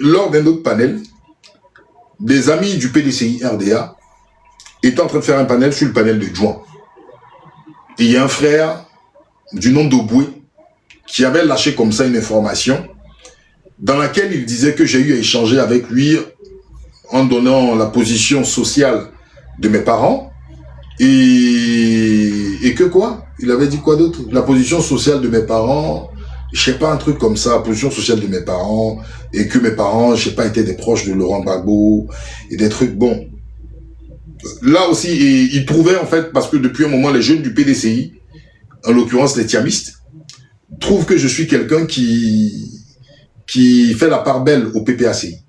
lors d'un autre panel, des amis du PDCI RDA étaient en train de faire un panel sur le panel de Juan. Et il y a un frère du nom d'Oboué qui avait lâché comme ça une information dans laquelle il disait que j'ai eu à échanger avec lui en donnant la position sociale de mes parents et que quoi? Il avait dit quoi d'autre? La position sociale de mes parents, je sais pas, un truc comme ça, la position sociale de mes parents, et que mes parents, je sais pas, étaient des proches de Laurent Gbagbo, et des trucs, bon. Là aussi, il prouvait en fait, parce que depuis un moment, les jeunes du PDCI, en l'occurrence les tiamistes, trouvent que je suis quelqu'un qui fait la part belle au PPACI.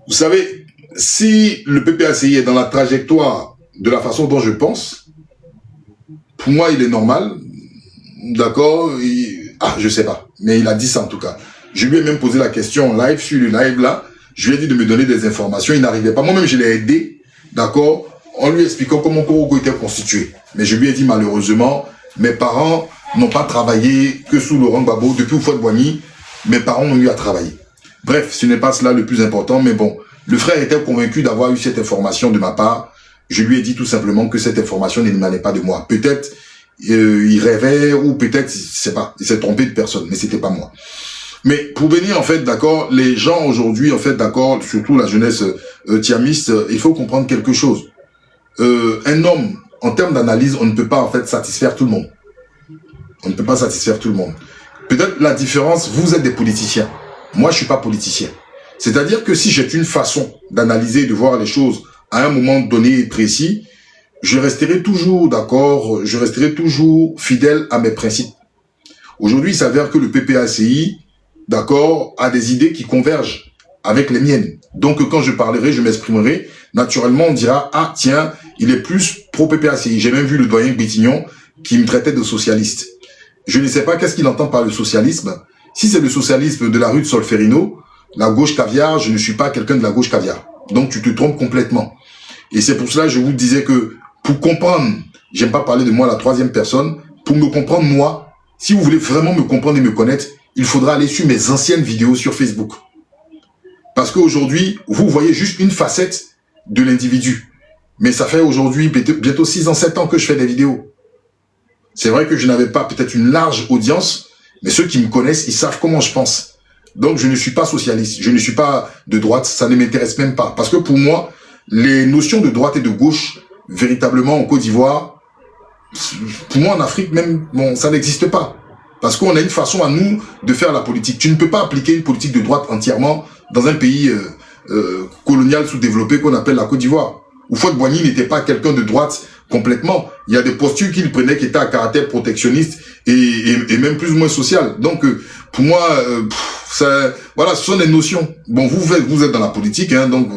Vous savez, si le PPACI est dans la trajectoire de la façon dont je pense, pour moi, il est normal, d'accord, je sais pas, mais il a dit ça en tout cas. Je lui ai même posé la question en live, sur le live là, je lui ai dit de me donner des informations, il n'arrivait pas. Moi-même, je l'ai aidé, d'accord, en lui expliquant comment Korogo était constitué. Mais je lui ai dit malheureusement, mes parents n'ont pas travaillé que sous Laurent Gbagbo, depuis Houphouët-Boigny, mes parents ont eu à travailler. Bref, ce n'est pas cela le plus important, mais bon, le frère était convaincu d'avoir eu cette information de ma part. Je lui ai dit tout simplement que cette information n'émanait pas de moi. Peut-être il rêvait ou peut-être, je sais pas, il s'est trompé de personne, mais c'était pas moi. Mais pour venir en fait, d'accord, les gens aujourd'hui en fait, d'accord, surtout la jeunesse tiamiste, il faut comprendre quelque chose. Un homme, en termes d'analyse, on ne peut pas en fait satisfaire tout le monde. On ne peut pas satisfaire tout le monde. Peut-être la différence, vous êtes des politiciens. Moi, je suis pas politicien. C'est-à-dire que si j'ai une façon d'analyser, de voir les choses à un moment donné précis, je resterai toujours d'accord, je resterai toujours fidèle à mes principes. Aujourd'hui, il s'avère que le PPACI, d'accord, a des idées qui convergent avec les miennes. Donc, quand je parlerai, je m'exprimerai, naturellement, on dira, ah, tiens, il est plus pro-PPACI. J'ai même vu le doyen Bétignon qui me traitait de socialiste. Je ne sais pas qu'est-ce qu'il entend par le socialisme. Si c'est le socialisme de la rue de Solferino, la gauche caviar, je ne suis pas quelqu'un de la gauche caviar. Donc, tu te trompes complètement. Et c'est pour cela que je vous disais que, pour comprendre, j'aime pas parler de moi à la troisième personne, pour me comprendre moi, si vous voulez vraiment me comprendre et me connaître, il faudra aller sur mes anciennes vidéos sur Facebook. Parce qu'aujourd'hui, vous voyez juste une facette de l'individu. Mais ça fait aujourd'hui bientôt 6 ans, 7 ans que je fais des vidéos. C'est vrai que je n'avais pas peut-être une large audience, mais ceux qui me connaissent, ils savent comment je pense. Donc je ne suis pas socialiste, je ne suis pas de droite, ça ne m'intéresse même pas. Parce que pour moi, les notions de droite et de gauche, véritablement en Côte d'Ivoire, pour moi en Afrique même, bon, ça n'existe pas. Parce qu'on a une façon à nous de faire la politique. Tu ne peux pas appliquer une politique de droite entièrement dans un pays colonial sous-développé qu'on appelle la Côte d'Ivoire. Houphouët-Boigny n'était pas quelqu'un de droite complètement. Il y a des postures qu'il prenait qui étaient à caractère protectionniste et même plus ou moins social. Donc, pour moi, voilà, ce sont des notions. Bon, vous êtes dans la politique, hein, donc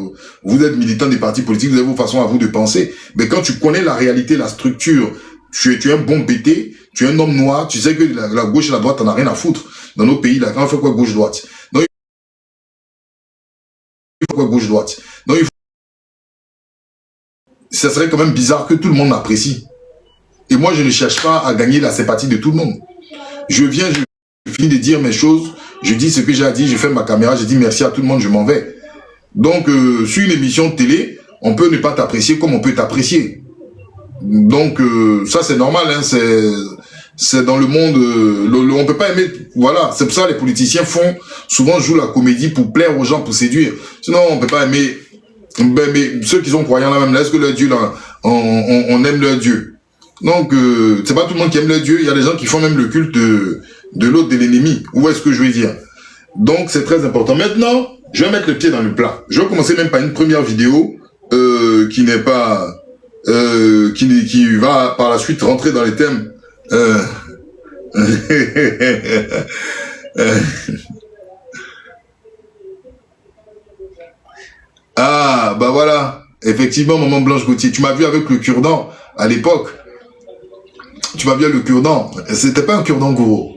vous êtes militant des partis politiques, vous avez vos façons à vous de penser. Mais quand tu connais la réalité, la structure, tu es un bon BT, tu es un homme noir, tu sais que la gauche et la droite, t'en as rien à foutre. Dans nos pays, là, quand on fait quoi gauche-droite? Donc, il faut quoi gauche-droite? Donc, ça serait quand même bizarre que tout le monde m'apprécie. Et moi, je ne cherche pas à gagner la sympathie de tout le monde. Je viens, je finis de dire mes choses, je dis ce que j'ai à dire, je fais ma caméra, je dis merci à tout le monde, je m'en vais. Donc, sur une émission de télé, on peut ne pas t'apprécier comme on peut t'apprécier. Donc, ça c'est normal, hein, c'est dans le monde, on peut pas aimer, voilà, c'est pour ça que les politiciens souvent jouent la comédie pour plaire aux gens, pour séduire. Sinon, on peut pas aimer, mais ceux qui sont croyants là même, là, est-ce que leur Dieu là, on aime leur Dieu? Donc, c'est pas tout le monde qui aime leur Dieu, il y a des gens qui font même le culte de l'autre, de l'ennemi. Où est-ce que je veux dire? Donc, c'est très important. Maintenant, je vais mettre le pied dans le plat. Je vais commencer même par une première vidéo, qui n'est pas, qui va par la suite rentrer dans les thèmes, Ah, bah voilà. Effectivement, maman Blanche Gauthier, tu m'as vu avec le cure-dent à l'époque. Tu m'as vu avec le cure-dent. C'était pas un cure-dent gourou.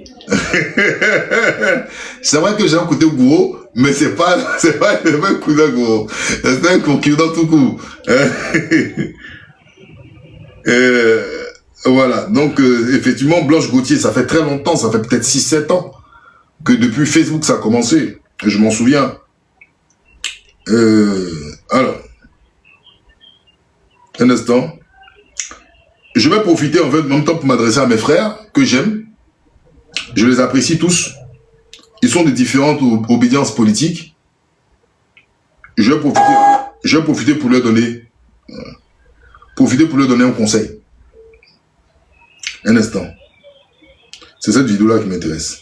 C'est vrai que j'ai un côté gourou, mais c'est pas un cousin gourou. C'est un cure-dent tout court. Voilà. Donc, effectivement, Blanche Gauthier, ça fait très longtemps, ça fait peut-être 6-7 ans que depuis Facebook ça a commencé. Je m'en souviens. Alors, un instant. Je vais profiter en fait en même temps pour m'adresser à mes frères que j'aime. Je les apprécie tous. Ils sont de différentes obédiences politiques. Je vais profiter pour leur donner un conseil. Un instant. C'est cette vidéo-là qui m'intéresse.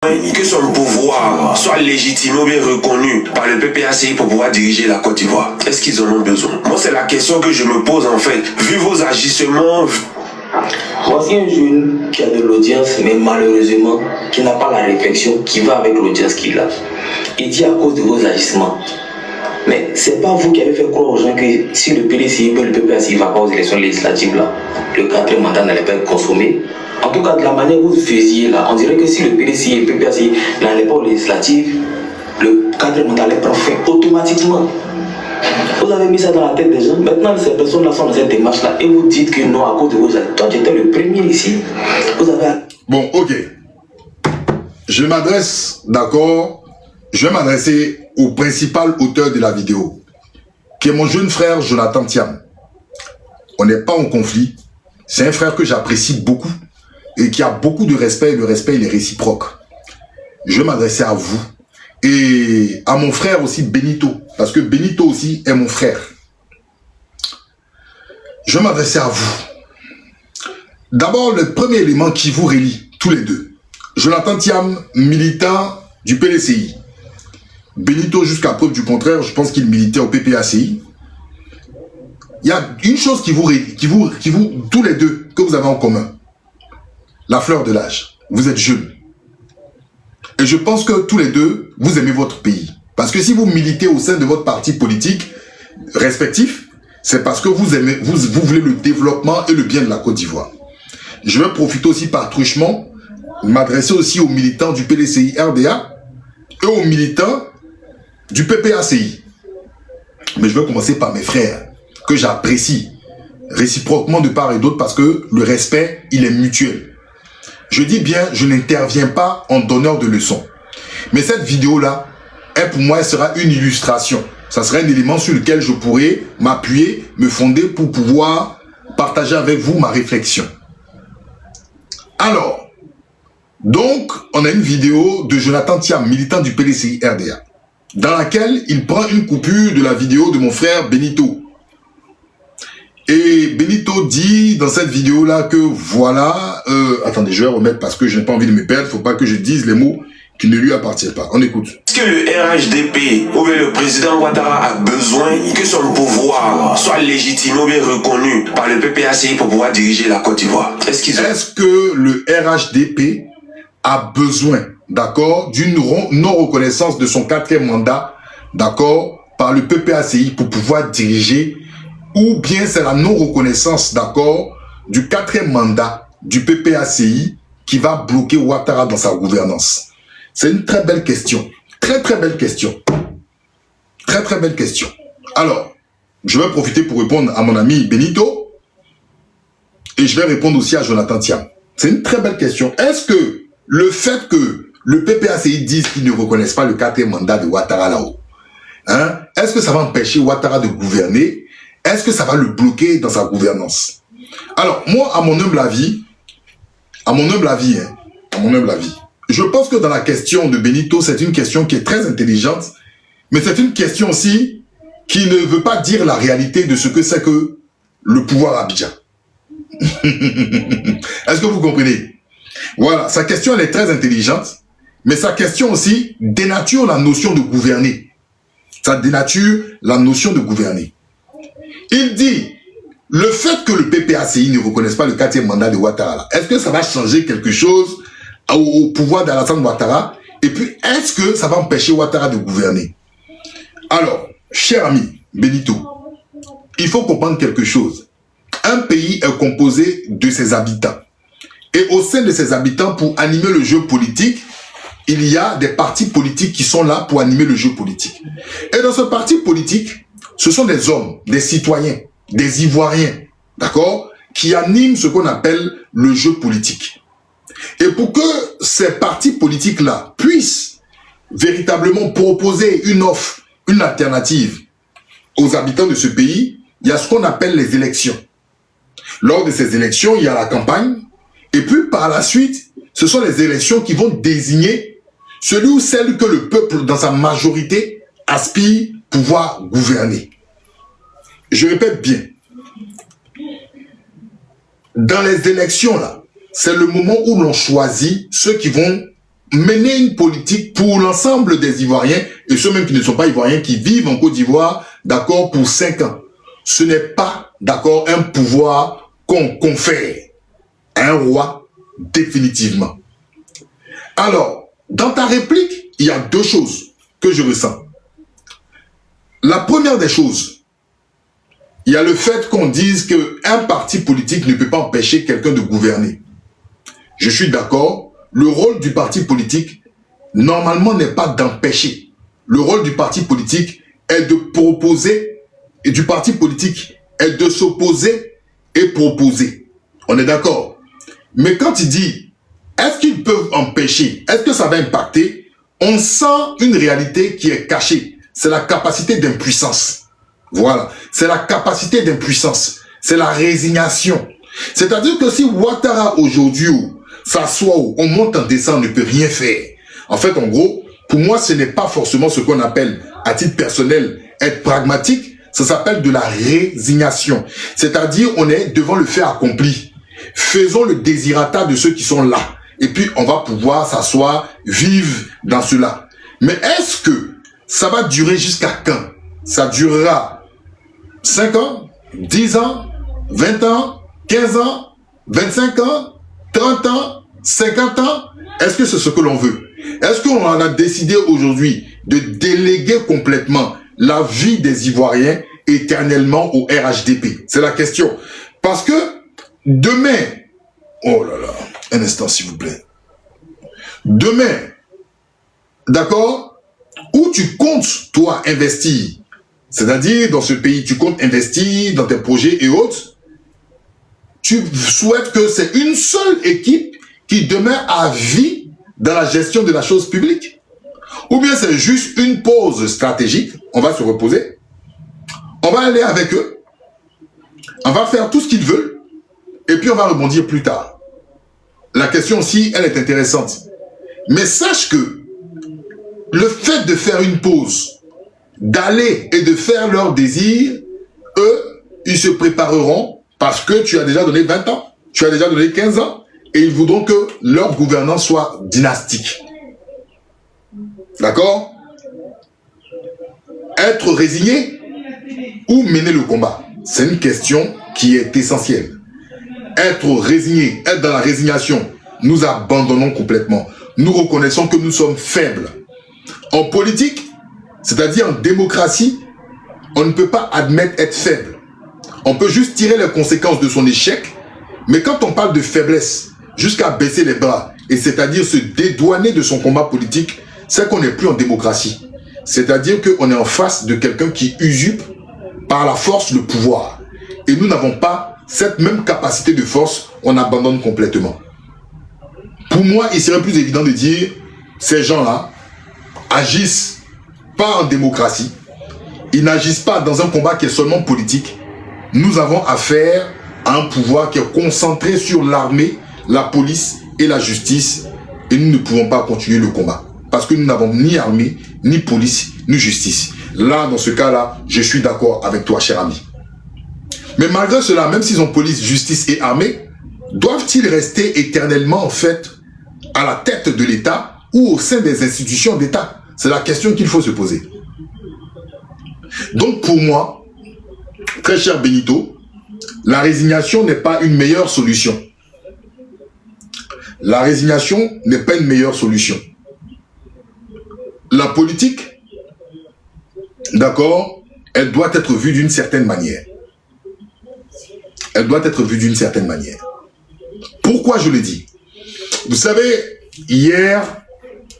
Que son pouvoir soit légitimé ou bien reconnu par le PPACI pour pouvoir diriger la Côte d'Ivoire. Est-ce qu'ils en ont besoin? Moi, c'est la question que je me pose en fait. Vu vos agissements... Voici un jeune qui a de l'audience, mais malheureusement, qui n'a pas la réflexion qui va avec l'audience qu'il a. Il dit à cause de vos agissements. Mais c'est pas vous qui avez fait croire aux gens que si le PDCI et le PPACI ne va pas aux élections législatives là, le 4e mandat n'allait pas être consommé. En tout cas, de la manière que vous faisiez là, on dirait que si le PDCI et le PPACI n'allaient pas aux législatives, le 4e mandat allait prendre fin automatiquement. Vous avez mis ça dans la tête des gens. Maintenant, ces personnes-là sont dans cette démarche-là et vous dites que non, à cause de vos agissements. Toi, tu étais le premier ici. Vous avez... Bon, ok. Je m'adresse, d'accord, je vais m'adresser au principal auteur de la vidéo, qui est mon jeune frère Jonathan Thiam. On n'est pas en conflit. C'est un frère que j'apprécie beaucoup et qui a beaucoup de respect. Le respect, il est réciproque. Je vais m'adresser à vous et à mon frère aussi, Benito, parce que Benito aussi est mon frère. Je vais m'adresser à vous. D'abord, le premier élément qui vous relie, tous les deux. Jonathan Thiam, militant du PDCI. Benito, jusqu'à preuve du contraire, je pense qu'il militait au PPACI. Il y a une chose qui vous, tous les deux, que vous avez en commun. La fleur de l'âge. Vous êtes jeunes. Et je pense que tous les deux, vous aimez votre pays. Parce que si vous militez au sein de votre parti politique respectif, c'est parce que vous aimez, vous voulez le développement et le bien de la Côte d'Ivoire. Je vais profiter aussi par truchement, m'adresser aussi aux militants du PDCI RDA et aux militants du PPACI. Mais je vais commencer par mes frères, que j'apprécie réciproquement de part et d'autre parce que le respect, il est mutuel. Je dis bien, je n'interviens pas en donneur de leçons. Mais cette vidéo-là, pour moi, elle sera une illustration. Ça sera un élément sur lequel je pourrai m'appuyer, me fonder pour pouvoir partager avec vous ma réflexion. Alors, donc, on a une vidéo de Jonathan Thiam, militant du PDCI RDA, dans laquelle il prend une coupure de la vidéo de mon frère Benito. Et Benito dit dans cette vidéo-là que voilà... attendez, je vais remettre parce que je n'ai pas envie de me perdre. Il ne faut pas que je dise les mots qui ne lui appartiennent pas. On écoute. Est-ce que le RHDP ou bien le président Ouattara a besoin que son pouvoir soit légitimé ou bien reconnu par le PPACI pour pouvoir diriger la Côte d'Ivoire? Est-ce que le RHDP a besoin, d'accord, d'une non-reconnaissance de son 4e mandat, d'accord, par le PPACI pour pouvoir diriger, ou bien c'est la non-reconnaissance, d'accord, du 4e mandat du PPACI qui va bloquer Ouattara dans sa gouvernance? C'est une très belle question. Très très belle question. Très très belle question. Alors, je vais profiter pour répondre à mon ami Benito et je vais répondre aussi à Jonathan Thiam. C'est une très belle question. Est-ce que le fait que le PPACI dise qu'ils ne reconnaissent pas le 4e mandat de Ouattara là-haut, hein, est-ce que ça va empêcher Ouattara de gouverner? Est-ce que ça va le bloquer dans sa gouvernance? Alors, moi, à mon humble avis, je pense que dans la question de Benito, c'est une question qui est très intelligente, mais c'est une question aussi qui ne veut pas dire la réalité de ce que c'est que le pouvoir Abidjan. Est-ce que vous comprenez? Voilà, sa question elle est très intelligente, mais sa question aussi dénature la notion de gouverner. Ça dénature la notion de gouverner. Il dit, le fait que le PPACI ne reconnaisse pas le 4e mandat de Ouattara, est-ce que ça va changer quelque chose au pouvoir d'Alassane Ouattara? Et puis, est-ce que ça va empêcher Ouattara de gouverner? Alors, cher ami Benito, il faut comprendre quelque chose. Un pays est composé de ses habitants. Et au sein de ses habitants, pour animer le jeu politique, il y a des partis politiques qui sont là pour animer le jeu politique. Et dans ce parti politique, ce sont des hommes, des citoyens, des Ivoiriens, d'accord, qui animent ce qu'on appelle le jeu politique. Et pour que ces partis politiques-là puissent véritablement proposer une offre, une alternative aux habitants de ce pays, il y a ce qu'on appelle les élections. Lors de ces élections, il y a la campagne, et puis par la suite, ce sont les élections qui vont désigner celui ou celle que le peuple, dans sa majorité, aspire pouvoir gouverner. Je répète bien, dans les élections, là, c'est le moment où l'on choisit ceux qui vont mener une politique pour l'ensemble des Ivoiriens, et ceux même qui ne sont pas Ivoiriens, qui vivent en Côte d'Ivoire, d'accord, pour 5 ans. Ce n'est pas, d'accord, un pouvoir qu'on confère à un roi, définitivement. Alors, dans ta réplique, il y a 2 choses que je ressens. La première des choses, il y a le fait qu'on dise qu'un parti politique ne peut pas empêcher quelqu'un de gouverner. Je suis d'accord, le rôle du parti politique, normalement, n'est pas d'empêcher. Le rôle du parti politique est de proposer, et du parti politique est de s'opposer et proposer. On est d'accord? Mais quand il dit, est-ce qu'ils peuvent empêcher? Est-ce que ça va impacter? On sent une réalité qui est cachée. C'est la capacité d'impuissance. Voilà. C'est la capacité d'impuissance. C'est la résignation. C'est-à-dire que si Ouattara aujourd'hui s'assoit, on monte en descend, on ne peut rien faire. En fait, en gros, pour moi, ce n'est pas forcément ce qu'on appelle, à titre personnel, être pragmatique. Ça s'appelle de la résignation. C'est-à-dire, on est devant le fait accompli. Faisons le désirata de ceux qui sont là. Et puis, on va pouvoir s'asseoir, vivre dans cela. Mais est-ce que ça va durer jusqu'à quand? Ça durera 5 ans, 10 ans, 20 ans, 15 ans, 25 ans, 30 ans, 50 ans? Est-ce que c'est ce que l'on veut? Est-ce qu'on en a décidé aujourd'hui de déléguer complètement la vie des Ivoiriens éternellement au RHDP? C'est la question. Parce que demain, oh là là, un instant s'il vous plaît. Demain, d'accord, où tu comptes, toi, investir, c'est-à-dire dans ce pays, tu comptes investir dans tes projets et autres, tu souhaites que c'est une seule équipe qui demeure à vie dans la gestion de la chose publique? Ou bien c'est juste une pause stratégique, on va se reposer, on va aller avec eux, on va faire tout ce qu'ils veulent, et puis on va rebondir plus tard. La question aussi, elle est intéressante. Mais sache que le fait de faire une pause, d'aller et de faire leur désir, eux, ils se prépareront parce que tu as déjà donné 20 ans, tu as déjà donné 15 ans, et ils voudront que leur gouvernance soit dynastique. D'accord? Être résigné ou mener le combat, c'est une question qui est essentielle. Être résigné, être dans la résignation, nous abandonnons complètement. Nous reconnaissons que nous sommes faibles. En politique, c'est-à-dire en démocratie, on ne peut pas admettre être faible. On peut juste tirer les conséquences de son échec, mais quand on parle de faiblesse, jusqu'à baisser les bras, et c'est-à-dire se dédouaner de son combat politique, c'est qu'on n'est plus en démocratie. C'est-à-dire qu'on est en face de quelqu'un qui usurpe par la force le pouvoir. Et nous n'avons pas cette même capacité de force, on abandonne complètement. Pour moi, il serait plus évident de dire, ces gens-là agissent pas en démocratie, ils n'agissent pas dans un combat qui est seulement politique. Nous avons affaire à un pouvoir qui est concentré sur l'armée, la police et la justice, et nous ne pouvons pas continuer le combat. Parce que nous n'avons ni armée, ni police, ni justice. Là, dans ce cas-là, je suis d'accord avec toi, cher ami. Mais malgré cela, même s'ils ont police, justice et armée, doivent-ils rester éternellement, en fait, à la tête de l'État ou au sein des institutions d'État? C'est la question qu'il faut se poser. Donc, pour moi, très cher Benito, la résignation n'est pas une meilleure solution. La résignation n'est pas une meilleure solution. La politique, d'accord, elle doit être vue d'une certaine manière. Elle doit être vue d'une certaine manière. Pourquoi je le dis? Vous savez, hier,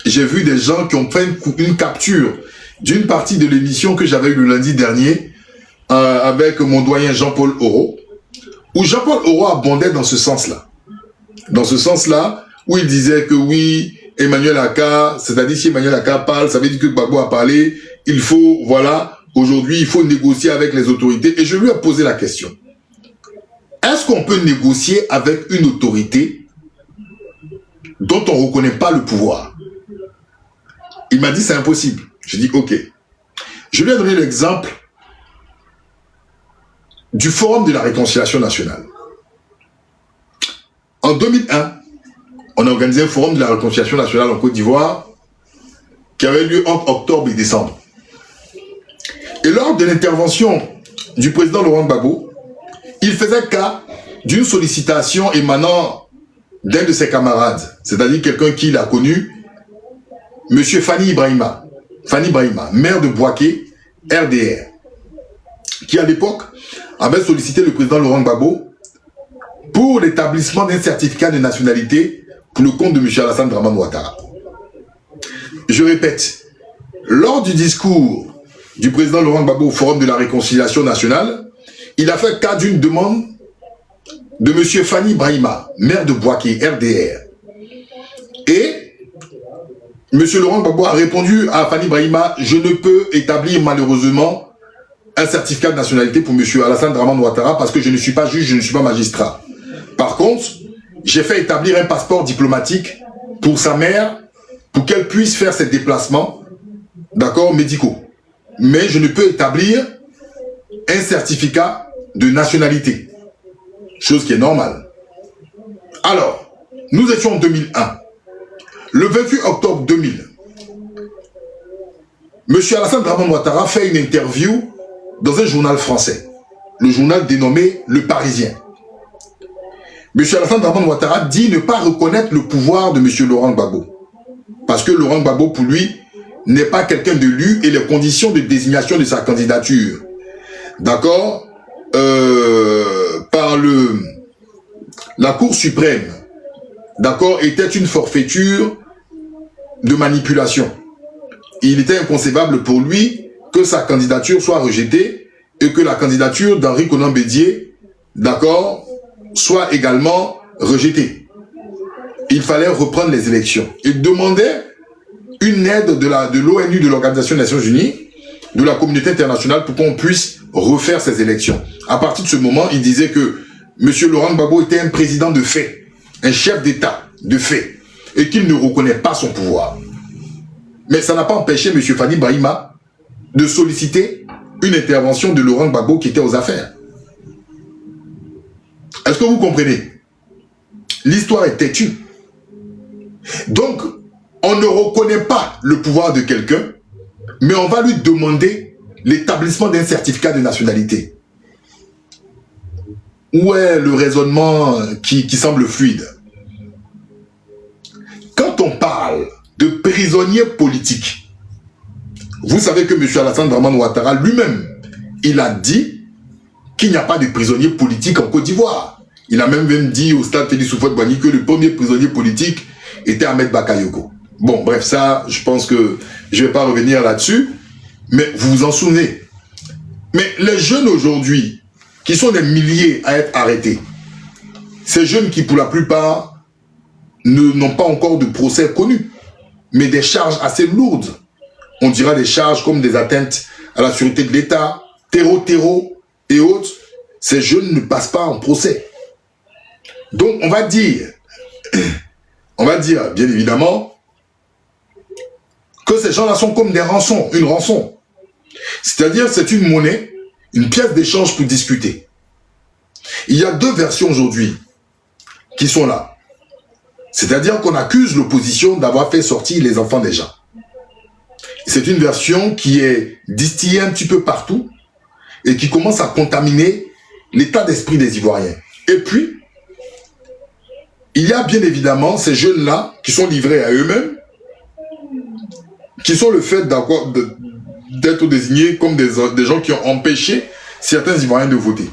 j'ai vu des gens qui ont fait une capture d'une partie de l'émission que j'avais eue le lundi dernier avec mon doyen Jean-Paul Oro, où Jean-Paul Oro abondait dans ce sens-là. Dans ce sens-là, où il disait que oui, Emmanuel Aka, c'est-à-dire si Emmanuel Aka parle, ça veut dire que Gbagbo a parlé, il faut, voilà, aujourd'hui, il faut négocier avec les autorités. Et je lui ai posé la question. Est-ce qu'on peut négocier avec une autorité dont on ne reconnaît pas le pouvoir? Il m'a dit c'est impossible. J'ai dit ok. Je lui ai donné l'exemple du Forum de la Réconciliation Nationale. En 2001, on a organisé un Forum de la Réconciliation Nationale en Côte d'Ivoire qui avait lieu entre octobre et décembre. Et lors de l'intervention du président Laurent Gbagbo, il faisait cas d'une sollicitation émanant d'un de ses camarades, c'est-à-dire quelqu'un qu'il a connu, M. Fanny Ibrahima, maire de Bouaké, RDR, qui à l'époque avait sollicité le président Laurent Gbagbo pour l'établissement d'un certificat de nationalité pour le compte de M. Alassane Dramane Ouattara. Je répète, lors du discours du président Laurent Gbagbo au Forum de la Réconciliation Nationale, il a fait cas d'une demande de M. Fanny Ibrahima, maire de Bouaké, RDR. Et M. Laurent Gbagbo a répondu à Fanny Ibrahima, je ne peux établir malheureusement un certificat de nationalité pour M. Alassane Dramane Ouattara parce que je ne suis pas juge, je ne suis pas magistrat. Par contre, j'ai fait établir un passeport diplomatique pour sa mère, pour qu'elle puisse faire ses déplacements, d'accord, médicaux. Mais je ne peux établir un certificat de nationalité. Chose qui est normale. Alors, nous étions en 2001. Le 28 octobre 2000, M. Alassane Dramane Ouattara fait une interview dans un journal français, le journal dénommé Le Parisien. M. Alassane Dramane Ouattara dit ne pas reconnaître le pouvoir de M. Laurent Gbagbo. Parce que Laurent Gbagbo, pour lui, n'est pas quelqu'un de l'élu et les conditions de désignation de sa candidature, d'accord, par la Cour suprême, d'accord, était une forfaiture de manipulation. Il était inconcevable pour lui que sa candidature soit rejetée et que la candidature d'Henri Konan Bédié, d'accord, soit également rejetée. Il fallait reprendre les élections. Il demandait une aide de l'ONU, de l'Organisation des Nations Unies, de la communauté internationale pour qu'on puisse refaire ces élections. À partir de ce moment, il disait que M. Laurent Gbagbo était un président de fait, un chef d'État de fait, et qu'il ne reconnaît pas son pouvoir. Mais ça n'a pas empêché M. Fanny Ibrahima de solliciter une intervention de Laurent Gbagbo qui était aux affaires. Est-ce que vous comprenez? L'histoire est têtue. Donc, on ne reconnaît pas le pouvoir de quelqu'un, mais on va lui demander l'établissement d'un certificat de nationalité. Où est le raisonnement qui semble fluide? Quand on parle de prisonniers politiques, vous savez que M. Alassane Dramane Ouattara lui-même, il a dit qu'il n'y a pas de prisonniers politiques en Côte d'Ivoire. Il a même dit au stade Félix Houphouët-Boigny que le premier prisonnier politique était Ahmed Bakayoko. Bon, bref, ça, je pense que je ne vais pas revenir là-dessus, mais vous vous en souvenez. Mais les jeunes aujourd'hui, qui sont des milliers à être arrêtés, ces jeunes qui, pour la plupart, n'ont pas encore de procès connu, mais des charges assez lourdes. On dira des charges comme des atteintes à la sûreté de l'État, terreau et autres. Ces jeunes ne passent pas en procès. Donc, on va dire, bien évidemment, que ces gens-là sont comme des rançons, une rançon. C'est-à-dire, c'est une monnaie, une pièce d'échange pour discuter. Il y a deux versions aujourd'hui qui sont là. C'est-à-dire qu'on accuse l'opposition d'avoir fait sortir les enfants des gens. C'est une version qui est distillée un petit peu partout et qui commence à contaminer l'état d'esprit des Ivoiriens. Et puis, il y a bien évidemment ces jeunes-là qui sont livrés à eux-mêmes, qui sont le fait d'être désignés comme des gens qui ont empêché certains Ivoiriens de voter.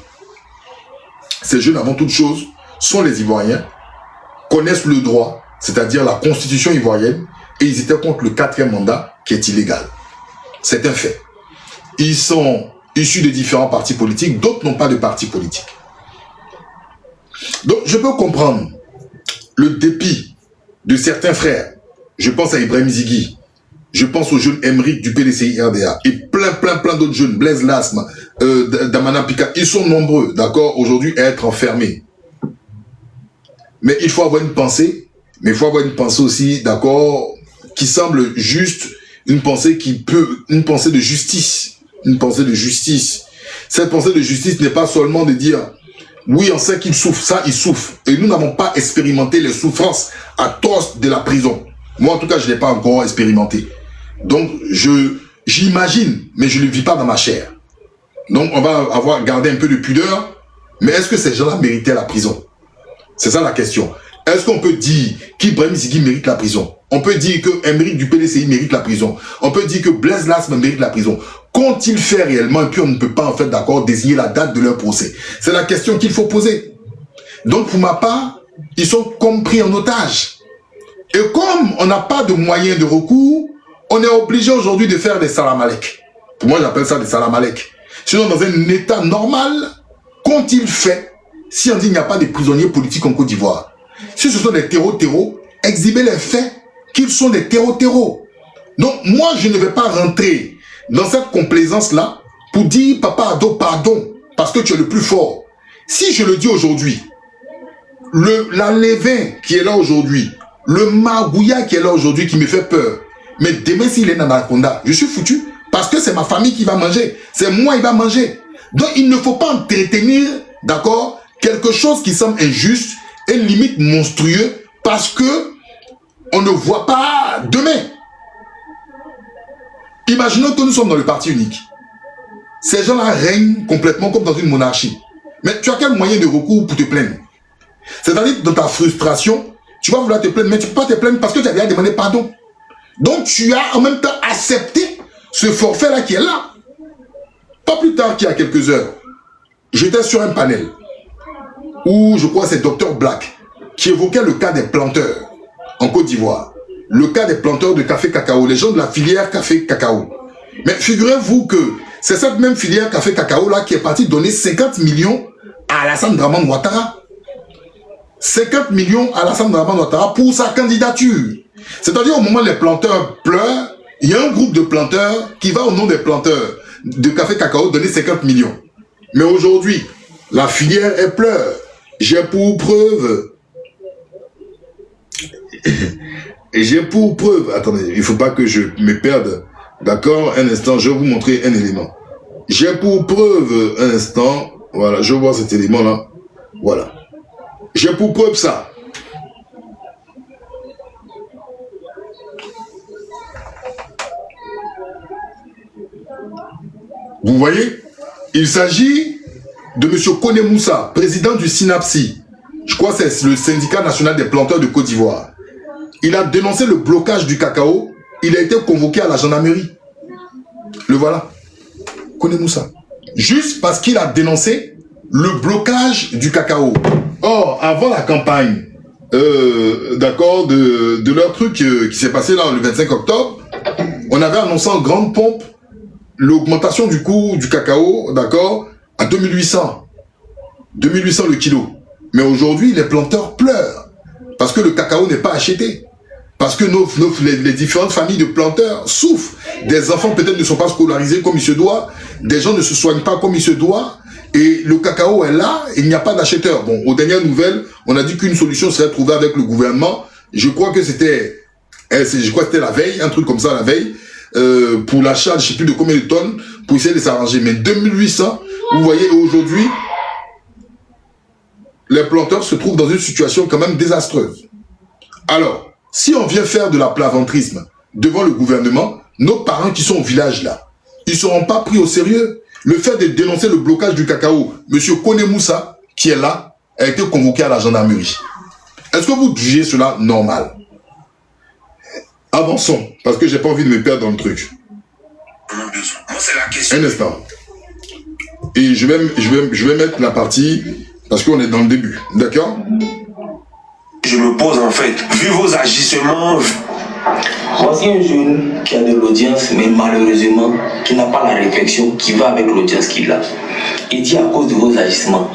Ces jeunes, avant toute chose, sont les Ivoiriens, connaissent le droit, c'est-à-dire la constitution ivoirienne, et ils étaient contre le 4e mandat qui est illégal. C'est un fait. Ils sont issus de différents partis politiques, d'autres n'ont pas de parti politique. Donc je peux comprendre le dépit de certains frères. Je pense à Ibrahim Zigui. Je pense au jeune Emeric du PDCI RDA. Et plein d'autres jeunes. Blaise Lasme, Damana Pika. Ils sont nombreux, d'accord, aujourd'hui, à être enfermés. Mais il faut avoir une pensée. Mais il faut avoir une pensée aussi, d'accord, qui semble juste une pensée une pensée de justice. Une pensée de justice. Cette pensée de justice n'est pas seulement de dire, oui, on sait qu'ils souffrent, ça, ils souffrent. Et nous n'avons pas expérimenté les souffrances atroces de la prison. Moi, en tout cas, je ne l'ai pas encore expérimenté. Donc, j'imagine, mais je ne le vis pas dans ma chair. Donc, on va gardé un peu de pudeur. Mais est-ce que ces gens-là méritaient la prison? C'est ça la question. Est-ce qu'on peut dire qu'Ibrahim Zigui mérite la prison? On peut dire que Emeric du PDCI mérite la prison. On peut dire que Blaise Lasme mérite la prison. Qu'ont-ils fait réellement? Et puis on ne peut pas en fait d'accord désigner la date de leur procès. C'est la question qu'il faut poser. Donc pour ma part, ils sont compris en otage. Et comme on n'a pas de moyens de recours, on est obligé aujourd'hui de faire des salamalek. Pour moi, j'appelle ça des salamalek. Sinon, dans un état normal, qu'ont-ils fait si on dit qu'il n'y a pas de prisonniers politiques en Côte d'Ivoire? Si ce sont des terreaux, exhiber les faits qu'ils sont des terreaux. Donc, moi, je ne vais pas rentrer dans cette complaisance-là pour dire, Papa Ado, pardon, parce que tu es le plus fort. Si je le dis aujourd'hui, l'Alévin qui est là aujourd'hui, le Magouya qui est là aujourd'hui, qui me fait peur, mais demain, s'il est dans Anaconda, je suis foutu, parce que c'est ma famille qui va manger, c'est moi qui va manger. Donc, il ne faut pas entretenir, d'accord, quelque chose qui semble injuste et limite monstrueux, parce que on ne voit pas demain. Imaginons que nous sommes dans le parti unique. Ces gens-là règnent complètement comme dans une monarchie. Mais tu as quel moyen de recours pour te plaindre? C'est-à-dire, dans ta frustration, tu vas vouloir te plaindre, mais tu ne peux pas te plaindre parce que tu as déjà demandé pardon. Donc, tu as en même temps accepté ce forfait-là qui est là. Pas plus tard qu'il y a quelques heures, j'étais sur un panel où, je crois, c'est Dr Black qui évoquait le cas des planteurs en Côte d'Ivoire. Le cas des planteurs de café-cacao, les gens de la filière café-cacao. Mais figurez-vous que c'est cette même filière café-cacao là qui est partie donner 50 millions à Alassane Dramane Ouattara. 50 millions à Alassane Dramane Ouattara pour sa candidature. C'est-à-dire au moment où les planteurs pleurent, il y a un groupe de planteurs qui va au nom des planteurs de café-cacao donner 50 millions. Mais aujourd'hui, la filière elle pleure. J'ai pour preuve... Attendez, il ne faut pas que je me perde. D'accord, un instant, je vais vous montrer un élément. J'ai pour preuve, un instant, voilà, je vois cet élément-là. Voilà. J'ai pour preuve ça. Vous voyez? Il s'agit de M. Kone Moussa, président du SYNAPSI. Je crois que c'est le syndicat national des planteurs de Côte d'Ivoire. Il a dénoncé le blocage du cacao. Il a été convoqué à la gendarmerie. Le voilà. Kone Moussa. Juste parce qu'il a dénoncé le blocage du cacao. Or, avant la campagne, d'accord, de leur truc qui s'est passé là le 25 octobre, on avait annoncé en grande pompe l'augmentation du coût du cacao, d'accord, à 2800. 2800 le kilo. Mais aujourd'hui, les planteurs pleurent parce que le cacao n'est pas acheté. Parce que les différentes familles de planteurs souffrent. Des enfants peut-être ne sont pas scolarisés comme il se doit. Des gens ne se soignent pas comme il se doit. Et le cacao est là, et il n'y a pas d'acheteur. Bon, aux dernières nouvelles, on a dit qu'une solution serait trouvée avec le gouvernement. Je crois que c'était la veille, un truc comme ça la veille, pour l'achat, je ne sais plus de combien de tonnes, pour essayer de s'arranger. Mais 2800, vous voyez, aujourd'hui, les planteurs se trouvent dans une situation quand même désastreuse. Alors, si on vient faire de la plaventrisme devant le gouvernement, nos parents qui sont au village là, ils ne seront pas pris au sérieux. Le fait de dénoncer le blocage du cacao, M. Kone Moussa, qui est là, a été convoqué à la gendarmerie. Est-ce que vous jugez cela normal? Avançons, parce que j'ai pas envie de me perdre dans le truc. Moi, c'est la question. Un instant. Et je vais mettre la partie, parce qu'on est dans le début, d'accord? Je me pose en fait, vu vos agissements... Voici un jeune qui a de l'audience, mais malheureusement, qui n'a pas la réflexion qui va avec l'audience qu'il a. Il dit à cause de vos agissements.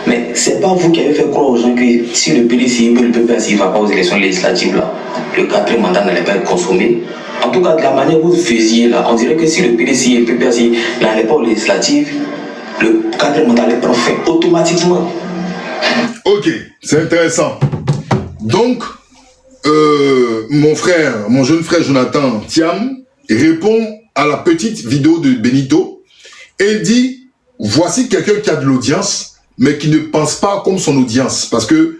Mais c'est pas vous qui avez fait croire aux gens que si le PDCI et le PPACI ne va pas aux élections législatives, là, le 4e mandat n'allait pas être consommé. En tout cas, de la manière que vous faisiez là, on dirait que si le PDCI et le PPACI n'allaient pas aux législatives, le 4e mandat allait prendre fin automatiquement. Ok, c'est intéressant. Donc, mon jeune frère Jonathan Thiam répond à la petite vidéo de Benito et il dit, voici quelqu'un qui a de l'audience, mais qui ne pense pas comme son audience, parce que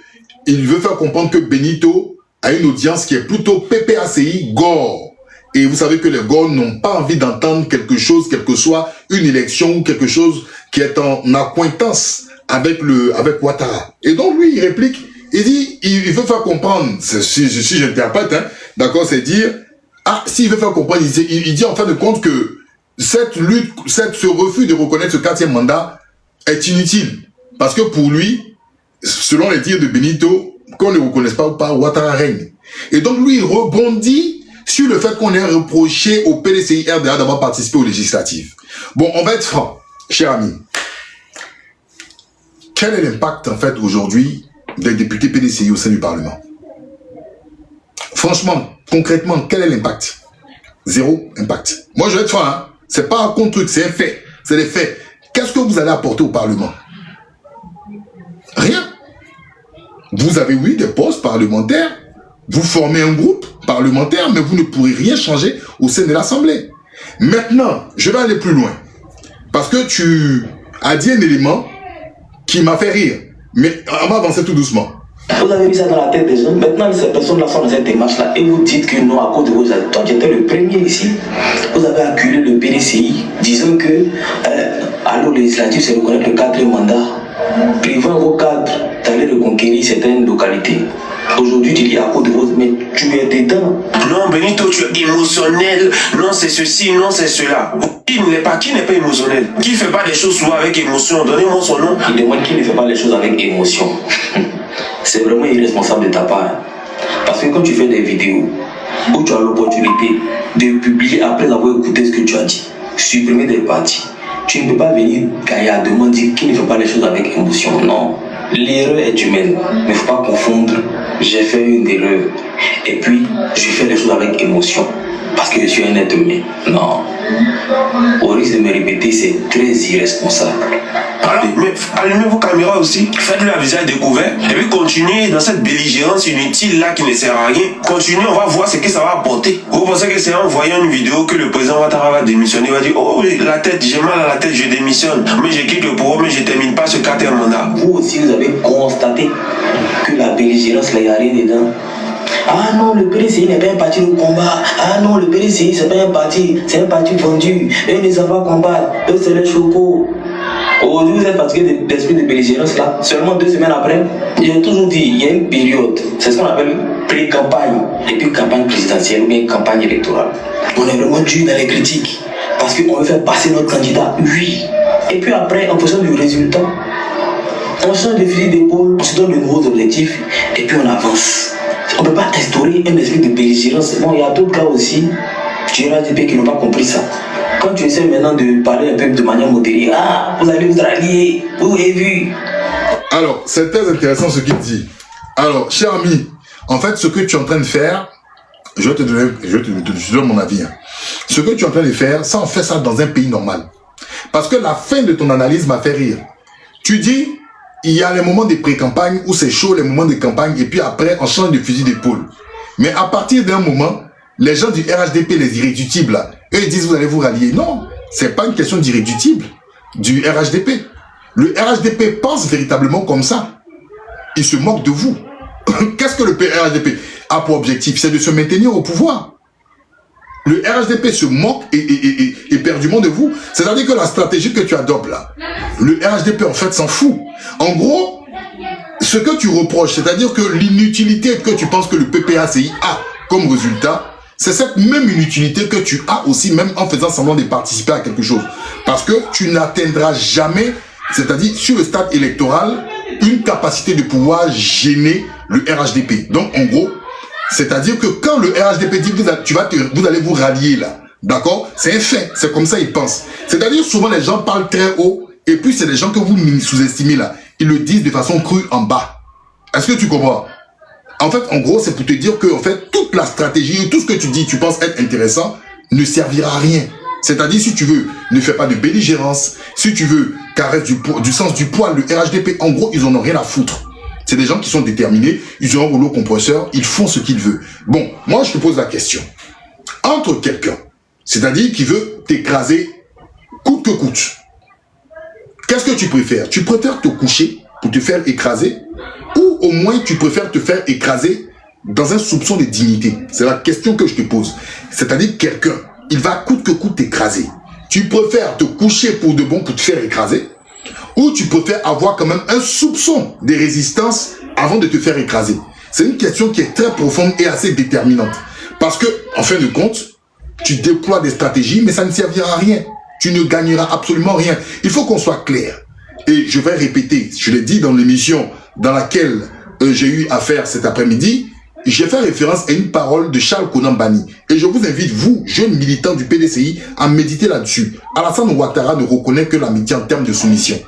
il veut faire comprendre que Benito a une audience qui est plutôt PPACI Gore. Et vous savez que les Gore n'ont pas envie d'entendre quelque chose, quelle que soit une élection ou quelque chose qui est en accointance avec Ouattara. Et donc lui, il réplique, il dit, il veut faire comprendre, si j'interprète, hein, d'accord, c'est dire, s'il veut faire comprendre, il dit en fin de compte que cette lutte, ce refus de reconnaître ce 4e mandat est inutile. Parce que pour lui, selon les dires de Benito, qu'on ne reconnaisse pas ou pas, Ouattara règne. Et donc lui, il rebondit sur le fait qu'on ait reproché au PDCI RDA d'avoir participé aux législatives. Bon, on va être franc, cher ami. Quel est l'impact, en fait, aujourd'hui, des députés PDCI au sein du Parlement? Franchement, concrètement, quel est l'impact? Zéro impact. Moi, je vais être franc, hein. C'est pas un contre-truc, c'est un fait. C'est des faits. Qu'est-ce que vous allez apporter au Parlement? Rien. Vous avez, oui, des postes parlementaires. Vous formez un groupe parlementaire, mais vous ne pourrez rien changer au sein de l'Assemblée. Maintenant, je vais aller plus loin. Parce que tu as dit un élément qui m'a fait rire. Mais on va avancer tout doucement. Vous avez mis ça dans la tête des gens. Maintenant, ces personnes-là font cette démarche-là et vous dites que non, à cause de vos actes. Toi, j'étais le premier ici. Vous avez acculé le PDCI, disant que à l'eau législative, c'est reconnaître le 4e mandat, privant vos cadres d'aller reconquérir certaines localités. Aujourd'hui, tu dis à cause de vos... Mais tu es dedans. Non, Benito, tu es émotionnel. Non, c'est ceci, non, c'est cela. Qui n'est pas émotionnel? Qui ne fait pas des choses souvent avec émotion? Donnez-moi son nom. Il demande qui ne fait pas les choses avec émotion. C'est vraiment irresponsable de ta part. Parce que quand tu fais des vidéos où tu as l'opportunité de publier après avoir écouté ce que tu as dit, supprimer des parties, tu ne peux pas venir gaillardement dire qui ne fait pas les choses avec émotion. Non. L'erreur est humaine. Il ne faut pas confondre. J'ai fait une erreur. Et puis, je fais les choses avec émotion. Parce que je suis un être humain. Non. Au risque de me répéter, c'est très irresponsable. Alors, mais allumez vos caméras aussi, faites-le à visage découvert, et puis continuez dans cette belligérance inutile là qui ne sert à rien. Continuez, on va voir ce que ça va apporter. Vous pensez que c'est en voyant une vidéo que le président Ouattara va démissionner, il va dire, oh la tête, j'ai mal à la tête, je démissionne, mais je quitte le pouvoir, mais je ne termine pas ce 4e mandat. Vous aussi, vous avez constaté que la belligérance, là, il n'y a rien dedans. Ah non, le PDCI n'est pas un parti de combat. Ah non, le PDCI, c'est pas un parti, c'est un parti vendu. Eux ne savent pas combattre, eux c'est les chocos. Aujourd'hui, vous êtes fatigué d'esprit de belligérance là. Seulement 2 semaines après, j'ai toujours dit, il y a une période, c'est ce qu'on appelle pré-campagne, et puis campagne présidentielle ou bien campagne électorale. On est vraiment dur dans les critiques, parce qu'on veut faire passer notre candidat, oui. Et puis après, en fonction du résultat, on change de fusil d'épaule, on se donne de nouveaux objectifs, et puis on avance. On ne peut pas instaurer un esprit de belligérance. Bon, il y a d'autres cas aussi, tu auras des pays qui n'ont pas compris ça. Quand tu essaies maintenant de parler un peu de manière modérée, ah, vous allez vous rallier, vous avez vu. Alors, c'est très intéressant ce qu'il dit. Alors, cher ami, en fait, ce que tu es en train de faire, je te donne mon avis. Hein. Ce que tu es en train de faire, ça, on fait ça dans un pays normal. Parce que la fin de ton analyse m'a fait rire. Tu dis, il y a les moments de pré-campagne où c'est chaud, les moments de campagne, et puis après, on change de fusil d'épaule. Mais à partir d'un moment, les gens du RHDP, les irréductibles, là, eux, ils disent, vous allez vous rallier. Non, c'est pas une question d'irréductible du RHDP. Le RHDP pense véritablement comme ça. Il se moque de vous. Qu'est-ce que le RHDP a pour objectif? C'est de se maintenir au pouvoir. Le RHDP se moque éperdument de vous. C'est-à-dire que la stratégie que tu adoptes là, le RHDP en fait s'en fout. En gros, ce que tu reproches, c'est-à-dire que l'inutilité que tu penses que le PPACI a comme résultat, c'est cette même inutilité que tu as aussi même en faisant semblant de participer à quelque chose. Parce que tu n'atteindras jamais, c'est-à-dire sur le stade électoral, une capacité de pouvoir gêner le RHDP. Donc en gros, c'est-à-dire que quand le RHDP dit que vous allez vous rallier là, d'accord? C'est un fait, c'est comme ça ils pensent. C'est-à-dire souvent les gens parlent très haut et puis c'est les gens que vous sous-estimez là. ils le disent de façon crue en bas. Est-ce que tu comprends? En fait, en gros, c'est pour te dire que en fait, toute la stratégie, tout ce que tu dis, tu penses être intéressant, ne servira à rien. C'est-à-dire, si tu veux, ne fais pas de belligérance. Si tu veux, caresse du sens du poil, le RHDP, en gros, ils en ont rien à foutre. C'est des gens qui sont déterminés, ils ont un rouleau compresseur, ils font ce qu'ils veulent. Bon, moi, je te pose la question. Entre quelqu'un, c'est-à-dire qui veut t'écraser coûte que coûte, qu'est-ce que tu préfères? Tu préfères te coucher pour te faire écraser ou au moins tu préfères te faire écraser dans un soupçon de dignité? C'est la question que je te pose. C'est-à-dire quelqu'un, il va coûte que coûte t'écraser. Tu préfères te coucher pour de bon pour te faire écraser ou tu préfères avoir quand même un soupçon de résistance avant de te faire écraser? C'est une question qui est très profonde et assez déterminante. Parce que, en fin de compte, tu déploies des stratégies, mais ça ne servira à rien. Tu ne gagneras absolument rien. Il faut qu'on soit clair. Et je vais répéter, je l'ai dit dans l'émission dans laquelle j'ai eu affaire cet après-midi, j'ai fait référence à une parole de Charles Konan Banny. Et je vous invite, vous, jeunes militants du PDCI, à méditer là-dessus. Alassane Ouattara ne reconnaît que l'amitié en termes de soumission.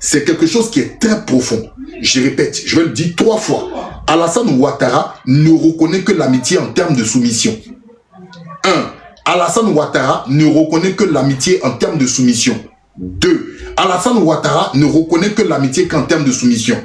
C'est quelque chose qui est très profond. Je répète, je vais le dire 3 fois. Alassane Ouattara ne reconnaît que l'amitié en termes de soumission. 1. Alassane Ouattara ne reconnaît que l'amitié en termes de soumission. 2. Alassane Ouattara ne reconnaît que l'amitié qu'en termes de soumission.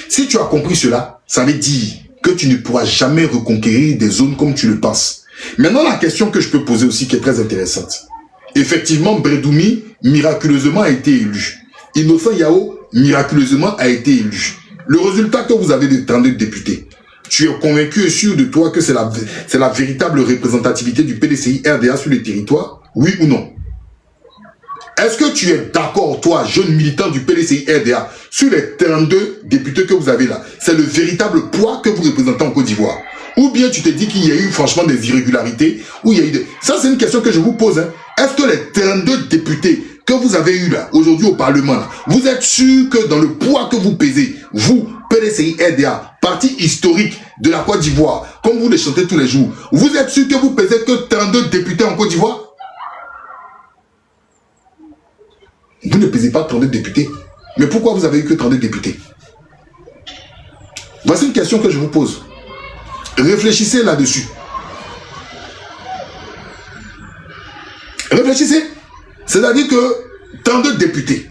Si tu as compris cela, ça veut dire que tu ne pourras jamais reconquérir des zones comme tu le penses. Maintenant, la question que je peux poser aussi qui est très intéressante. Effectivement, Bredoumi, miraculeusement, a été élu. Innocent Yao, miraculeusement, a été élu. Le résultat que vous avez de 32 députés, tu es convaincu et sûr de toi que c'est la véritable représentativité du PDCI RDA sur le territoire? Oui ou non? Est-ce que tu es d'accord, toi, jeune militant du PDCI RDA, sur les 32 députés que vous avez là? C'est le véritable poids que vous représentez en Côte d'Ivoire? Ou bien tu te dis qu'il y a eu franchement des irrégularités, ou il y a eu des... Ça, c'est une question que je vous pose. Hein. Est-ce que les 32 députés que vous avez eu là, aujourd'hui au Parlement, là, vous êtes sûr que dans le poids que vous pesez, vous, PDCI RDA, parti historique de la Côte d'Ivoire, comme vous le chantez tous les jours, vous êtes sûr que vous pesez que 32 députés en Côte d'Ivoire? Vous ne pesez pas 32 députés. Mais pourquoi vous avez eu que 32 députés? Voici une question que je vous pose. Réfléchissez là-dessus. Réfléchissez. C'est-à-dire que 32 députés.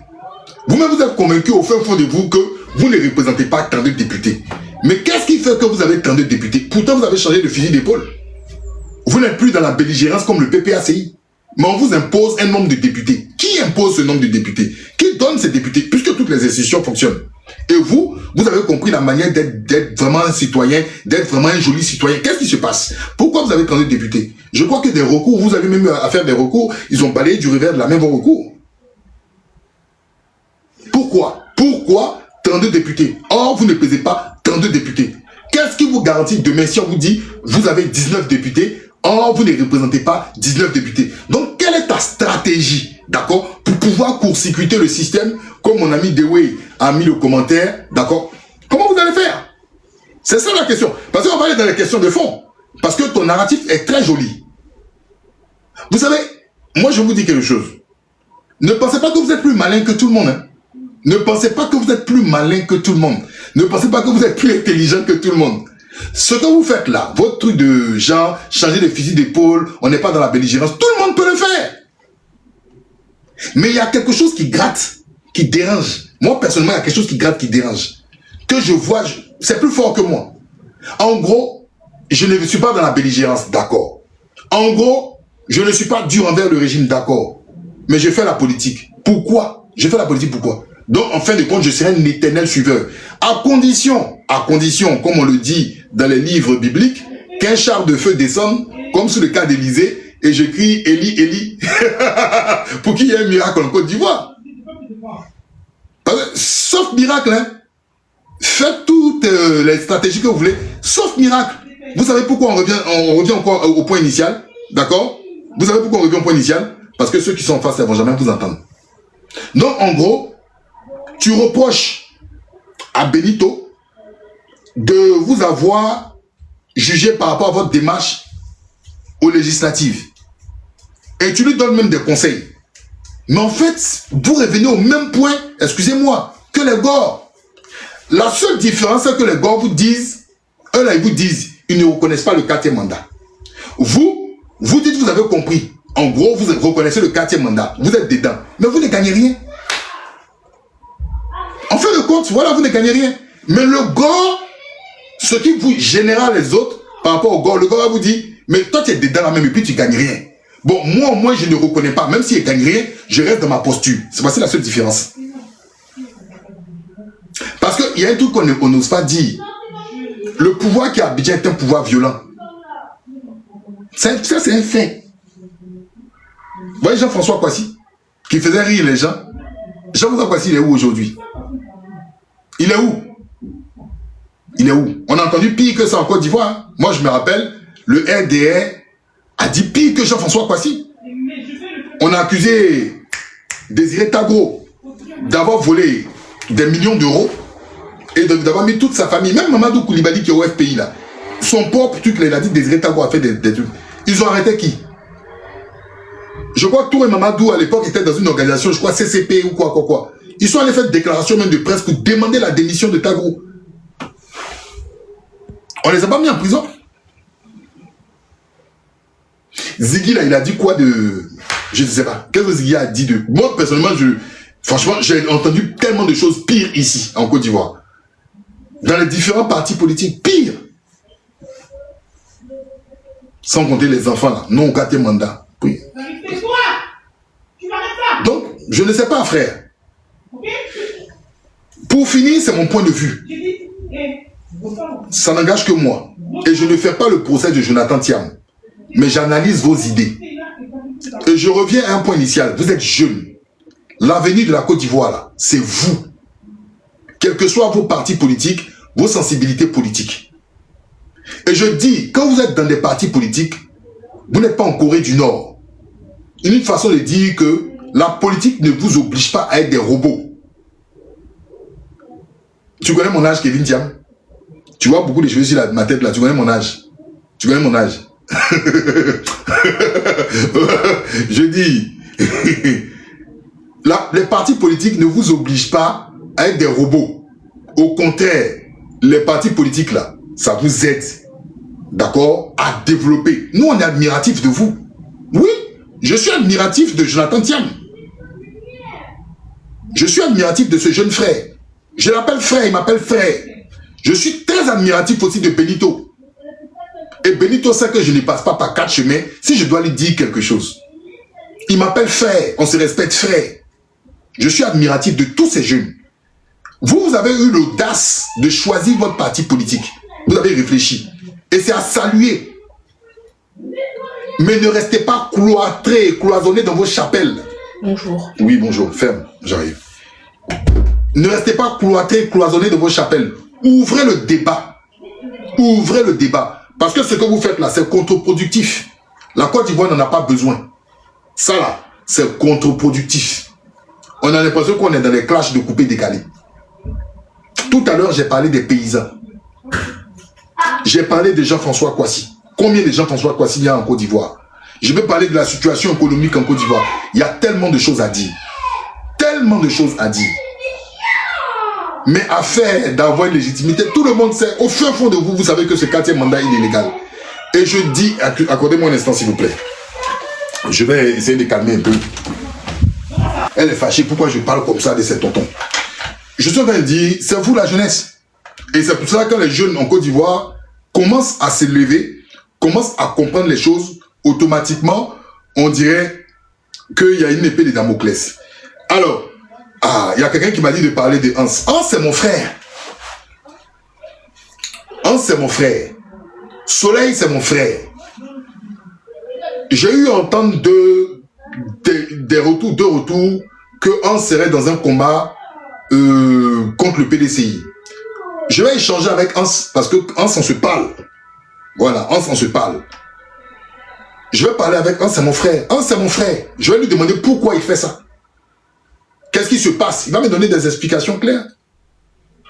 Vous-même, vous êtes convaincu au fin fond de vous que vous ne représentez pas 32 députés. Mais qu'est-ce qui fait que vous avez 32 députés? Pourtant, vous avez changé de fusil d'épaule. Vous n'êtes plus dans la belligérance comme le PPACI. Mais on vous impose un nombre de députés. Qui impose ce nombre de députés? Qui donne ces députés? Puisque toutes les institutions fonctionnent. Et vous avez compris la manière d'être vraiment un citoyen, d'être vraiment un joli citoyen. Qu'est-ce qui se passe? Pourquoi vous avez 32 députés? Je crois que des recours, vous avez même eu à faire des recours, ils ont balayé du revers de la main vos recours. Pourquoi? Pourquoi 32 députés? Or, vous ne pesez pas 32 députés. Qu'est-ce qui vous garantit demain si on vous dit, vous avez 19 députés, or vous ne représentez pas 19 députés? Donc, quelle est ta stratégie, d'accord, pour pouvoir court-circuiter le système, comme mon ami Dewey a mis le commentaire, d'accord? Comment vous allez faire? C'est ça la question. Parce qu'on va aller dans les questions de fond. Parce que ton narratif est très joli. Vous savez, moi je vous dis quelque chose. Ne pensez pas que vous êtes plus malin que tout le monde. Hein? Ne pensez pas que vous êtes plus malin que tout le monde. Ne pensez pas que vous êtes plus intelligent que tout le monde. Ce que vous faites là, votre truc de genre, changer de fusil d'épaule, on n'est pas dans la belligérance, tout le monde peut le faire. Mais il y a quelque chose qui gratte, qui dérange. Moi, personnellement, il y a quelque chose qui gratte, qui dérange. Que je vois, c'est plus fort que moi. En gros, je ne suis pas dans la belligérance, d'accord. En gros, je ne suis pas dur envers le régime, d'accord. Mais je fais la politique. Pourquoi? Je fais la politique, pourquoi? Donc, en fin de compte, je serai un éternel suiveur. À condition, comme on le dit dans les livres bibliques, qu'un char de feu descende, comme sur le cas d'Élysée, et je crie Élie, Élie, pour qu'il y ait un miracle en Côte d'Ivoire. Sauf miracle, hein. Faites toutes les stratégies que vous voulez, sauf miracle. Vous savez pourquoi on revient encore au point initial, d'accord? Vous savez pourquoi on revient au point initial? Parce que ceux qui sont en face, ils ne vont jamais vous entendre. Donc, en gros, tu reproches à Benito de vous avoir jugé par rapport à votre démarche aux législatives. Et tu lui donnes même des conseils. Mais en fait, vous revenez au même point, excusez-moi, que les Gors. La seule différence, c'est que les Gors vous disent, eux là, ils vous disent, ils ne reconnaissent pas le 4e mandat. Vous dites que vous avez compris. En gros, vous reconnaissez le 4e mandat. Vous êtes dedans. Mais vous ne gagnez rien. En fin de compte, voilà, vous ne gagnez rien. Mais le Gors, ce qui vous génère les autres, par rapport au Gors, le Gors vous dit, mais toi tu es dedans là même et puis tu ne gagnes rien. Bon, moi au moins je ne reconnais pas. Même si je ne gagne rien, je reste dans ma posture. C'est la seule différence. Parce qu'il y a un truc qu'on n'ose pas dire. Le pouvoir qui a Abidjan est un pouvoir violent. Ça c'est un fait. Vous voyez Jean-François Kouassi, qui faisait rire les gens. Jean-François Kouassi, il est où aujourd'hui? Il est où? Il est où? On a entendu pire que ça en Côte d'Ivoire. Hein? Moi, je me rappelle, le RDR a dit pire que Jean-François Kouassi. On a accusé Désiré Tagro d'avoir volé des millions d'euros et d'avoir mis toute sa famille, même Mamadou Koulibaly qui est au FPI là. Son propre truc, il a dit Désiré Tagro a fait des trucs. Ils ont arrêté qui? Je crois que Touré Mamadou à l'époque était dans une organisation, je crois CCP ou quoi. Ils sont allés faire une déclaration même de presse pour demander la démission de Tagro. On les a pas mis en prison. Ziggy là, il a dit quoi de... Je ne sais pas. Qu'est-ce que Ziggy a dit de... Moi personnellement, franchement, j'ai entendu tellement de choses pires ici, en Côte d'Ivoire. Dans les différents partis politiques, pire. Sans compter les enfants là, non au 4e mandat. Oui. Donc, je ne sais pas, frère. Pour finir, c'est mon point de vue. Ça n'engage que moi. Et je ne fais pas le procès de Jonathan Thiam. Mais j'analyse vos idées. Et je reviens à un point initial. Vous êtes jeunes. L'avenir de la Côte d'Ivoire, là, c'est vous. Quels que soient vos partis politiques, vos sensibilités politiques. Et je dis, quand vous êtes dans des partis politiques, vous n'êtes pas en Corée du Nord. Une façon de dire que la politique ne vous oblige pas à être des robots. Tu connais mon âge, Kevin Thiam? Tu vois beaucoup de cheveux sur ma tête là, tu connais mon âge? Tu connais mon âge? Je dis, là, les partis politiques ne vous obligent pas à être des robots. Au contraire, les partis politiques là, ça vous aide, d'accord, à développer. Nous, on est admiratifs de vous. Oui, je suis admiratif de Jonathan Thiam. Je suis admiratif de ce jeune frère. Je l'appelle frère, il m'appelle frère. Je suis très admiratif aussi de Benito. Et Benito sait que je ne passe pas par 4 chemins si je dois lui dire quelque chose. Il m'appelle frère, on se respecte frère. Je suis admiratif de tous ces jeunes. Vous avez eu l'audace de choisir votre parti politique. Vous avez réfléchi. Et c'est à saluer. Mais ne restez pas cloîtrés et cloisonnés dans vos chapelles. Bonjour. Oui, bonjour. Ferme, j'arrive. Ne restez pas cloîtrés et cloisonnés dans vos chapelles. Ouvrez le débat. Ouvrez le débat. Parce que ce que vous faites là, c'est contre-productif. La Côte d'Ivoire n'en a pas besoin. Ça là, c'est contre-productif. On a l'impression qu'on est dans les clashs de coupé-décalé. Tout à l'heure, j'ai parlé des paysans. J'ai parlé de Jean-François Kouassi. Combien de Jean-François Kouassi il y a en Côte d'Ivoire? Je vais parler de la situation économique en Côte d'Ivoire. Il y a tellement de choses à dire. Tellement de choses à dire. Mais afin d'avoir une légitimité, tout le monde sait, au fin fond de vous, vous savez que ce 4e mandat, il est illégal. Et je dis, accordez-moi un instant s'il vous plaît. Je vais essayer de calmer un peu. Elle est fâchée, pourquoi je parle comme ça de ses tontons? Je suis en train de dire, c'est vous la jeunesse. Et c'est pour ça que les jeunes en Côte d'Ivoire commencent à se lever, commencent à comprendre les choses, automatiquement, on dirait qu'il y a une épée de Damoclès. Alors, il y a quelqu'un qui m'a dit de parler de Hans. Hans, c'est mon frère. Hans, c'est mon frère. Soleil, c'est mon frère. J'ai eu à entendre deux retours que Hans serait dans un combat contre le PDCI. Je vais échanger avec Hans parce que Hans, on se parle. Voilà, Hans, on se parle. Je vais parler avec Hans, c'est mon frère. Hans, c'est mon frère. Je vais lui demander pourquoi il fait ça. Qu'est-ce qui se passe? Il va me donner des explications claires.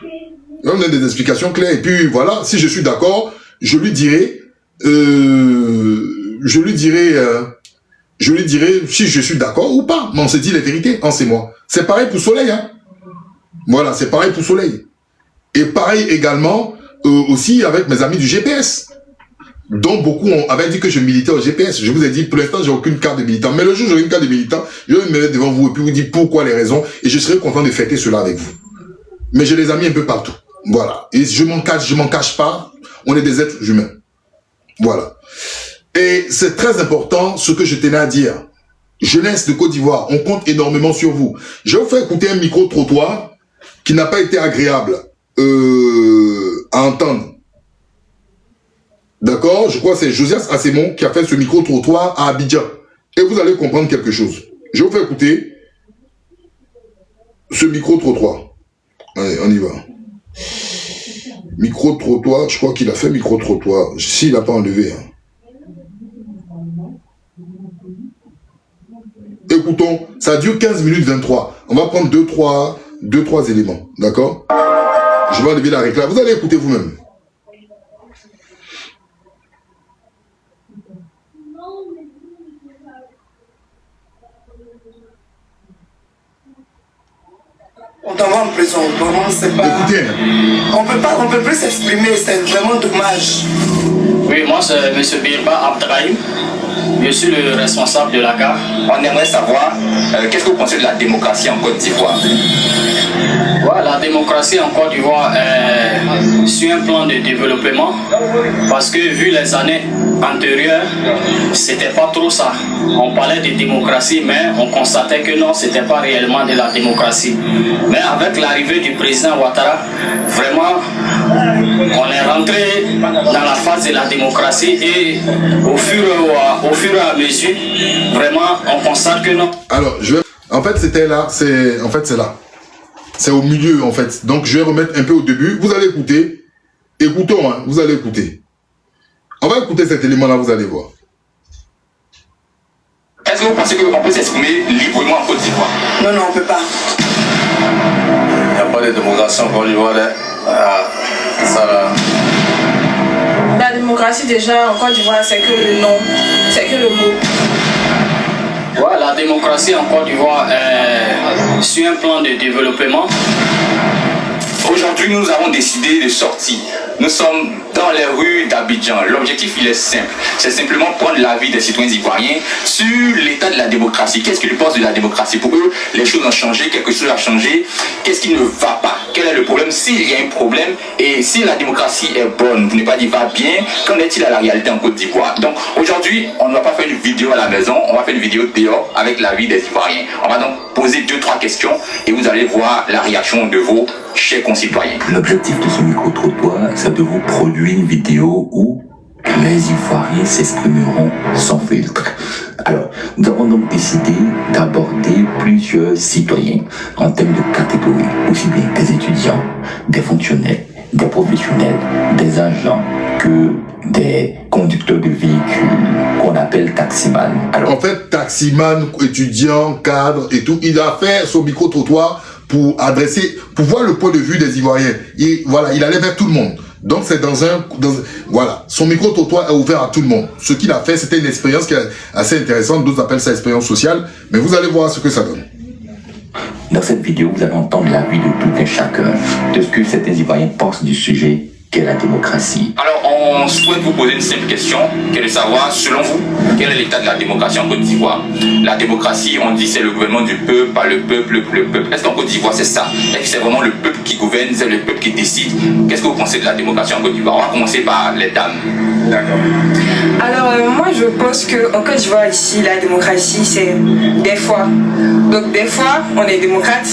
Il va me donner des explications claires. Et puis voilà, si je suis d'accord, je lui dirai si je suis d'accord ou pas. Mais on se dit les vérités, Hans et moi. C'est pareil pour Soleil, hein. Voilà, c'est pareil pour Soleil. Et pareil également aussi avec mes amis du GPS. Donc beaucoup avaient dit que je militais au GPS. Je vous ai dit, pour l'instant, j'ai aucune carte de militant. Mais le jour où j'aurai une carte de militant, je vais me mettre devant vous et puis vous dire pourquoi les raisons. Et je serai content de fêter cela avec vous. Mais j'ai les amis un peu partout. Voilà. Et je m'en cache pas. On est des êtres humains. Voilà. Et c'est très important ce que je tenais à dire. Jeunesse de Côte d'Ivoire, on compte énormément sur vous. Je vais vous faire écouter un micro-trottoir qui n'a pas été agréable à entendre. D'accord? Je crois que c'est Josias Assemon qui a fait ce micro-trottoir à Abidjan. Et vous allez comprendre quelque chose. Je vais vous faire écouter ce micro-trottoir. Allez, on y va. Micro-trottoir, je crois qu'il a fait micro-trottoir. S'il n'a pas enlevé. Hein. Écoutons, ça dure 15 minutes 23. On va prendre 2-3 éléments. D'accord? Je vais enlever la réclame. Vous allez écouter vous-même. On t'envoie en prison, vraiment c'est pas... Écoutez. On peut plus s'exprimer, c'est vraiment dommage. Oui, moi c'est M. Birba Abdrahim. Je suis le responsable de la gare. On aimerait savoir qu'est-ce que vous pensez de la démocratie en Côte d'Ivoire? Ouais, la démocratie en Côte d'Ivoire est sur un plan de développement parce que vu les années antérieures, c'était pas trop ça. On parlait de démocratie, mais on constatait que non, c'était pas réellement de la démocratie. Mais avec l'arrivée du président Ouattara, vraiment, on est rentré dans la phase de la démocratie et au fur et à mesure, vraiment, on constate que non. Alors, en fait, c'était là, c'est là. C'est au milieu, en fait. Donc, je vais remettre un peu au début. Vous allez écouter. Écoutons, hein, vous allez écouter. On va écouter cet élément-là, vous allez voir. Est-ce que vous pensez qu'on peut s'exprimer librement en Côte d'Ivoire? Non, on peut pas. Il n'y a pas de démocratie en Côte d'Ivoire. Ça là. La démocratie déjà en Côte d'Ivoire, c'est que le nom, c'est que le mot. Ouais, la démocratie en Côte d'Ivoire est sur un plan de développement. Aujourd'hui, nous avons décidé de sortir. Nous sommes dans les rues d'Abidjan. L'objectif, il est simple. C'est simplement prendre l'avis des citoyens ivoiriens sur l'état de la démocratie. Qu'est-ce qu'ils pensent de la démocratie? Pour eux, les choses ont changé, quelque chose a changé. Qu'est-ce qui ne va pas? Quel est le problème? S'il y a un problème, et si la démocratie est bonne, vous ne pas dire va bien, qu'en est-il à la réalité en Côte d'Ivoire? Donc, aujourd'hui, on ne va pas faire une vidéo à la maison, on va faire une vidéo dehors avec l'avis des Ivoiriens. On va donc poser 2-3 questions et vous allez voir la réaction de vos chers concitoyens. L'objectif de ce micro-trottoir, c'est de vous produire une vidéo où les Ivoiriens s'exprimeront sans filtre. Alors, nous avons donc décidé d'aborder plusieurs citoyens en termes de catégories, aussi bien des étudiants, des fonctionnaires, des professionnels, des agents que des conducteurs de véhicules qu'on appelle taximan. Alors, en fait, taximan, étudiant, cadre et tout, il a fait son micro-trottoir pour voir le point de vue des Ivoiriens. Et voilà, il allait vers tout le monde. Donc c'est voilà, son micro-trottoir est ouvert à tout le monde. Ce qu'il a fait, c'était une expérience qui est assez intéressante. D'autres appellent ça expérience sociale. Mais vous allez voir ce que ça donne. Dans cette vidéo, vous allez entendre l'avis de tout un chacun de ce que certains Ivoiriens pensent du sujet qu'est la démocratie. Alors, on souhaite vous poser une simple question, qui est de savoir, selon vous, quel est l'état de la démocratie en Côte d'Ivoire? La démocratie, on dit c'est le gouvernement du peuple, par le peuple, pour le peuple. Est-ce qu'en Côte d'Ivoire c'est ça? Est-ce que c'est vraiment le peuple qui gouverne, c'est le peuple qui décide? Qu'est-ce que vous pensez de la démocratie en Côte d'Ivoire? On va commencer par les dames. D'accord. Alors, moi je pense qu'en Côte d'Ivoire, ici, la démocratie, c'est des fois. Donc, des fois, on est démocrate.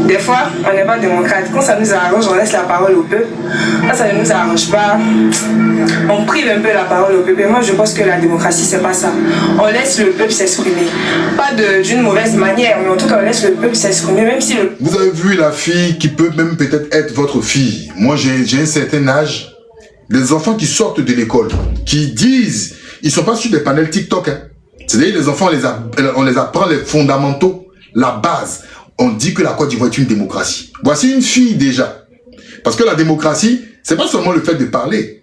Des fois, on n'est pas démocrate. Quand ça nous arrange, on laisse la parole au peuple. Quand ça ne nous arrange pas, on prive un peu la parole au peuple. Et moi, je pense que la démocratie, c'est pas ça. On laisse le peuple s'exprimer. Pas d'une mauvaise manière, mais en tout cas, on laisse le peuple s'exprimer, même si le... Vous avez vu la fille qui peut même peut-être être votre fille. Moi, j'ai un certain âge. Des enfants qui sortent de l'école, qui disent, ils sont pas sur des panels TikTok. Hein. C'est-à-dire, les enfants, on les apprend les fondamentaux, la base. On dit que la Côte d'Ivoire est une démocratie. Voici une fille déjà. Parce que la démocratie, c'est pas seulement le fait de parler.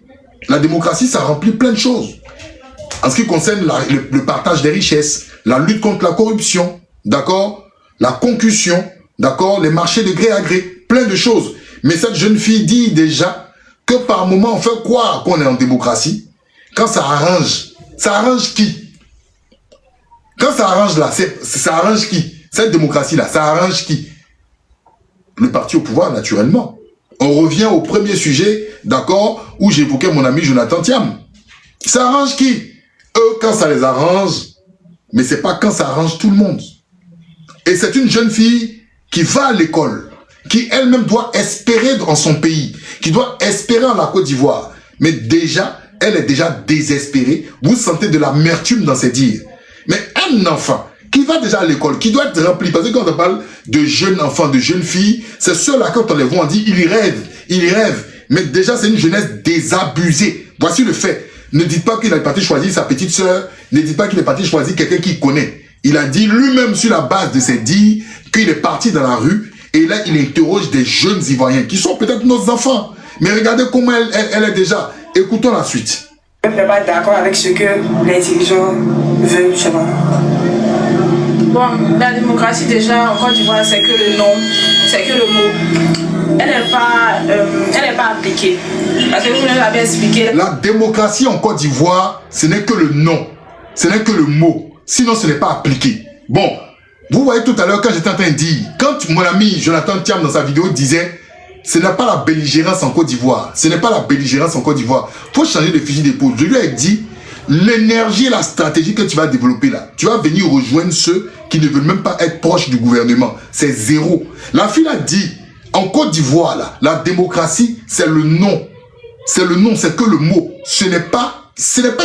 La démocratie, ça remplit plein de choses. En ce qui concerne le partage des richesses, la lutte contre la corruption, d'accord, la concussion, d'accord, les marchés de gré à gré. plein de choses. Mais cette jeune fille dit déjà que par moment, on fait quoi qu'on est en démocratie? Quand ça arrange qui? Quand ça arrange là, ça arrange qui? Cette démocratie-là, ça arrange qui? Le parti au pouvoir, naturellement. On revient au premier sujet, d'accord, où j'évoquais mon ami Jonathan Thiam. Ça arrange qui? Eux, quand ça les arrange, mais c'est pas quand ça arrange tout le monde. Et c'est une jeune fille qui va à l'école, qui elle-même doit espérer en son pays, qui doit espérer en la Côte d'Ivoire. Mais déjà, elle est déjà désespérée. Vous sentez de l'amertume dans ses dires. Mais un enfant qui va déjà à l'école, qui doit être rempli, parce que quand on parle de jeunes enfants, de jeunes filles, c'est ceux-là, quand on les voit, on dit, ils rêvent. Mais déjà, c'est une jeunesse désabusée. Voici le fait. Ne dites pas qu'il est parti choisir sa petite sœur, ne dites pas qu'il est parti choisir quelqu'un qu'il connaît. Il a dit lui-même sur la base de ses dires qu'il est parti dans la rue et là, il interroge des jeunes Ivoiriens qui sont peut-être nos enfants. Mais regardez comment elle est déjà. Écoutons la suite. Je ne suis pas d'accord avec ce que les dirigeants veulent, je sais pas. Bon, la démocratie déjà en Côte d'Ivoire, c'est que le nom, c'est que le mot. Elle n'est pas appliquée. Parce que vous nous l'avez expliqué. La démocratie en Côte d'Ivoire, ce n'est que le nom. Ce n'est que le mot. Sinon, ce n'est pas appliqué. Bon, vous voyez tout à l'heure quand j'étais en train de dire, quand mon ami Jonathan Thiam dans sa vidéo disait, ce n'est pas la belligérance en Côte d'Ivoire. Ce n'est pas la belligérance en Côte d'Ivoire. Il faut changer de fusil d'épaule. Je lui ai dit, l'énergie et la stratégie que tu vas développer là, tu vas venir rejoindre ceux qui ne veulent même pas être proches du gouvernement. C'est zéro. La fille a dit, en Côte d'Ivoire là, la démocratie, c'est le nom. C'est le nom, c'est que le mot. Ce n'est pas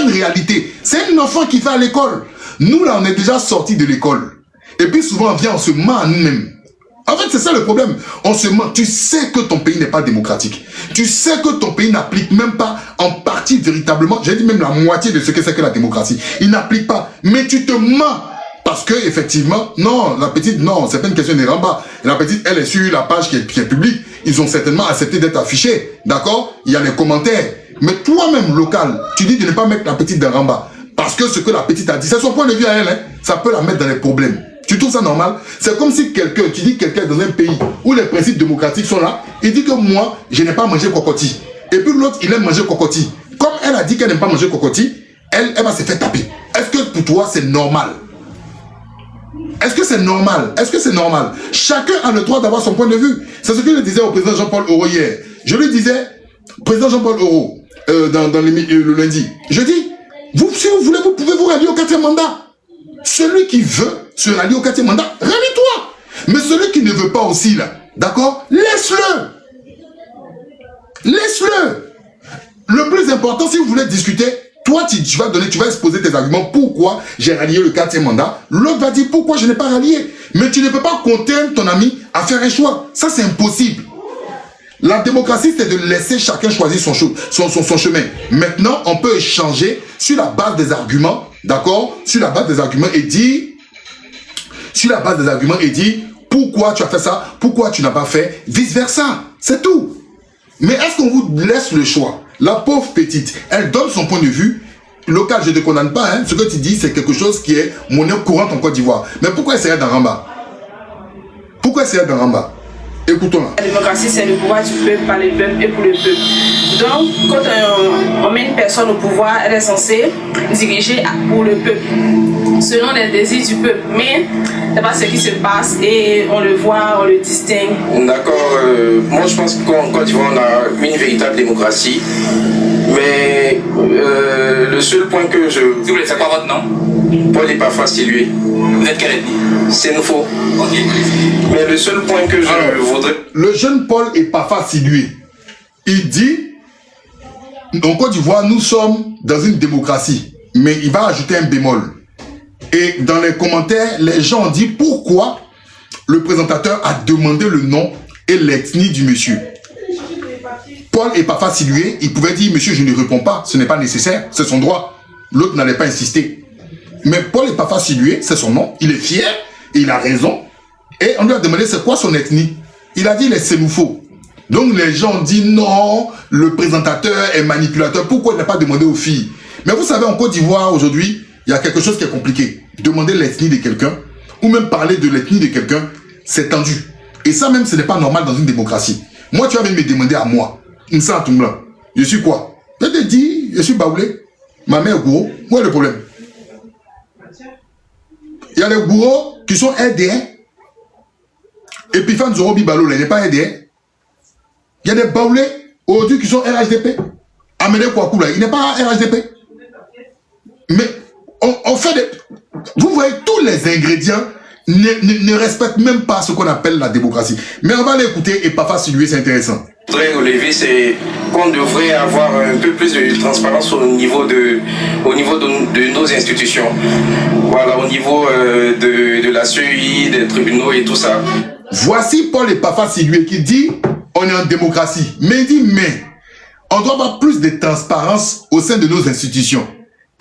une réalité. C'est un enfant qui va à l'école. Nous là, on est déjà sortis de l'école. Et puis souvent, on vient, on se ment à nous-mêmes. En fait, c'est ça le problème. On se ment. Tu sais que ton pays n'est pas démocratique. Tu sais que ton pays n'applique même pas en partie véritablement, j'ai dit même la moitié de ce que c'est que la démocratie. Il n'applique pas. Mais tu te mens. Parce que, effectivement, non, la petite, non, c'est pas une question des rambas. La petite, elle est sur la page qui est publique. Ils ont certainement accepté d'être affichés. D'accord? Il y a les commentaires. Mais toi-même, local, tu dis de ne pas mettre la petite dans ramba. Parce que ce que la petite a dit, c'est son point de vue à elle, hein, ça peut la mettre dans les problèmes. Tu trouves ça normal? C'est comme si quelqu'un, tu dis quelqu'un dans un pays où les principes démocratiques sont là, il dit que moi, je n'ai pas mangé cocotti. Et puis l'autre, il aime manger cocotti. Comme elle a dit qu'elle n'aime pas manger cocotti, elle va se faire taper. Est-ce que pour toi, c'est normal? Est-ce que c'est normal? Est-ce que c'est normal? Chacun a le droit d'avoir son point de vue. C'est ce que je disais au président Jean-Paul Oro hier. Je lui disais, président Jean-Paul Oro, le lundi, je dis, si vous voulez, vous pouvez vous rallier au 4e mandat. Celui qui veut se rallier au 4e mandat, rallie-toi. Mais celui qui ne veut pas aussi, là, d'accord, laisse-le. Laisse-le. Le plus important, si vous voulez discuter, toi, tu vas exposer tes arguments. Pourquoi j'ai rallié le 4e mandat? L'autre va dire pourquoi je n'ai pas rallié. Mais tu ne peux pas contraindre ton ami à faire un choix. Ça, c'est impossible. La démocratie, c'est de laisser chacun choisir son chemin. Maintenant, on peut échanger sur la base des arguments, d'accord? Sur la base des arguments et dire, pourquoi tu as fait ça, pourquoi tu n'as pas fait, vice-versa. C'est tout. Mais est-ce qu'on vous laisse le choix? La pauvre petite, elle donne son point de vue. Local, je ne te condamne pas, hein. Ce que tu dis, c'est quelque chose qui est monnaie courante en Côte d'Ivoire. Mais pourquoi essayer dans Ramba? Pourquoi essayer dans Ramba? Écoutons-la. La démocratie, c'est le pouvoir du peuple, par le peuple et pour le peuple. Donc, quand on met une personne au pouvoir, elle est censée diriger pour le peuple, selon les désirs du peuple. Mais c'est pas ce qui se passe et on le voit, on le distingue. D'accord. Moi, je pense qu'en Côte d'Ivoire, on a une véritable démocratie. Mais le seul point que je... S'il vous plaît, c'est quoi votre nom? Paul Epaphras Silué. Vous êtes quelle ethnie? C'est nouveau. Ok. Mais le seul point que je voudrais... Le jeune Paul Epaphras Silué, il dit, en Côte d'Ivoire, nous sommes dans une démocratie. Mais il va ajouter un bémol. Et dans les commentaires, les gens ont dit pourquoi le présentateur a demandé le nom et l'ethnie du monsieur. Paul Epaphras Silué, il pouvait dire, monsieur, je ne réponds pas, ce n'est pas nécessaire, c'est son droit. L'autre n'allait pas insister. Mais Paul Epaphras Silué, c'est son nom, il est fier, et il a raison. Et on lui a demandé, c'est quoi son ethnie? Il a dit, il est sénoufo. Donc les gens ont dit, non, le présentateur est manipulateur, pourquoi il n'a pas demandé aux filles? Mais vous savez, en Côte d'Ivoire, aujourd'hui, il y a quelque chose qui est compliqué. Demander l'ethnie de quelqu'un, ou même parler de l'ethnie de quelqu'un, c'est tendu. Et ça même, ce n'est pas normal dans une démocratie. Moi, tu vas me demander à moi, Nsa Tounglan, je suis quoi? Je te dis, je suis Baoulé, ma mère Gouro. Où est le problème? Il y a les Gouro qui sont RDR. Et puis Fan Zorobi Balo, il n'est pas RDR. Il y a des Baoulés aujourd'hui qui sont RHDP. Amédé Kouakoula, il n'est pas RHDP. Mais on fait des... Vous voyez, tous les ingrédients ne respectent même pas ce qu'on appelle la démocratie. Mais on va l'écouter et Papa Silué, c'est intéressant. Je voudrais relever, c'est qu'on devrait avoir un peu plus de transparence au niveau de nos institutions. Voilà, au niveau de la CEI, des tribunaux et tout ça. Voici Paul et Papa Silué qui dit on est en démocratie. Mais il dit mais on doit avoir plus de transparence au sein de nos institutions.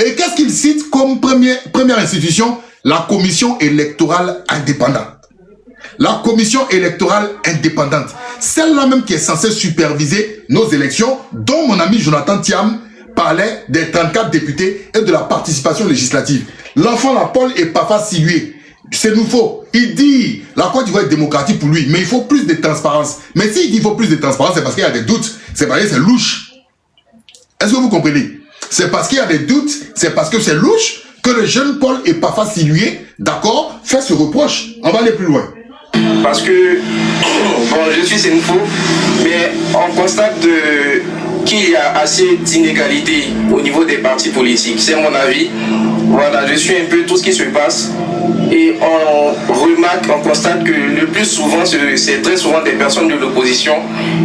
Et qu'est-ce qu'il cite comme première institution? La commission électorale indépendante. La commission électorale indépendante. Celle-là même qui est censée superviser nos élections, dont mon ami Jonathan Thiam parlait des 34 députés et de la participation législative. L'enfant, la Paul et Papa Silué, c'est nouveau. Il dit, la Côte d'Ivoire est démocratique pour lui, mais il faut plus de transparence. Mais s'il dit qu'il faut plus de transparence, c'est parce qu'il y a des doutes. C'est parce que c'est louche. Est-ce que vous comprenez? C'est parce qu'il y a des doutes, c'est parce que c'est louche que le jeune Paul et Papa Silué, d'accord, fait ce reproche. On va aller plus loin. Parce que, bon, je suis Sénoufo, mais on constate qu'il y a assez d'inégalités au niveau des partis politiques. C'est mon avis. Voilà, je suis un peu tout ce qui se passe. Et on remarque, on constate que le plus souvent, c'est très souvent des personnes de l'opposition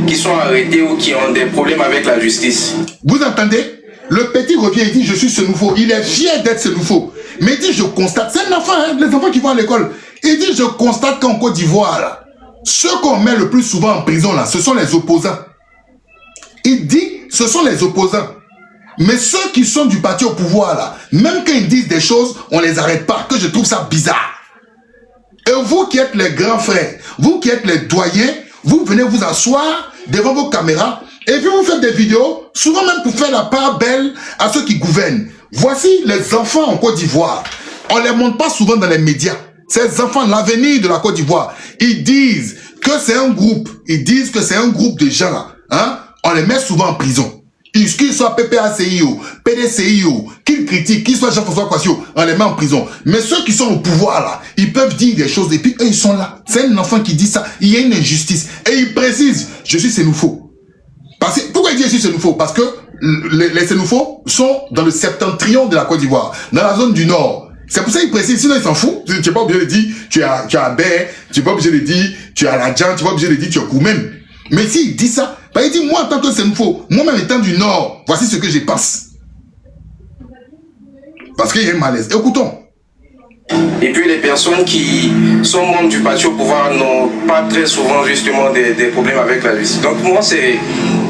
qui sont arrêtées ou qui ont des problèmes avec la justice. Vous entendez? Le petit revient et dit je suis Sénoufo. Il est fier d'être Sénoufo. Mais il dit je constate, c'est un enfant, hein, les enfants qui vont à l'école. Il dit je constate qu'en Côte d'Ivoire, là, ceux qu'on met le plus souvent en prison là, ce sont les opposants. Il dit ce sont les opposants. Mais ceux qui sont du parti au pouvoir là, même quand ils disent des choses, on les arrête pas, que je trouve ça bizarre. Et vous qui êtes les grands frères, vous qui êtes les doyens, vous venez vous asseoir devant vos caméras et puis vous faites des vidéos, souvent même pour faire la part belle à ceux qui gouvernent. Voici les enfants en Côte d'Ivoire. On les montre pas souvent dans les médias. Ces enfants, l'avenir de la Côte d'Ivoire, ils disent que c'est un groupe. Ils disent que c'est un groupe de gens là. Hein? On les met souvent en prison. Qu'ils soient PPACIO, PDCIO, qu'ils critiquent, qu'ils soient Jean-François Kouassio, on les met en prison. Mais ceux qui sont au pouvoir là, ils peuvent dire des choses et puis eux ils sont là. C'est un enfant qui dit ça. Il y a une injustice. Et il précise, je suis Sénoufo. Pourquoi il dit je suis Sénoufo? Parce que les Sénoufos sont dans le septentrion de la Côte d'Ivoire, dans la zone du nord. C'est pour ça qu'il précise, sinon il s'en fout. Tu n'es pas obligé de dire tu es à Bé, tu n'es pas obligé de dire tu es à Radjan, tu n'es pas obligé de dire tu es Koumen. Mais s'il dit ça, bah il dit moi en tant que Sénoufo, moi-même étant du nord, voici ce que je pense. Parce qu'il y a un malaise. Écoutons. Et puis les personnes qui sont membres du parti au pouvoir n'ont pas très souvent justement des problèmes avec la justice. Donc moi c'est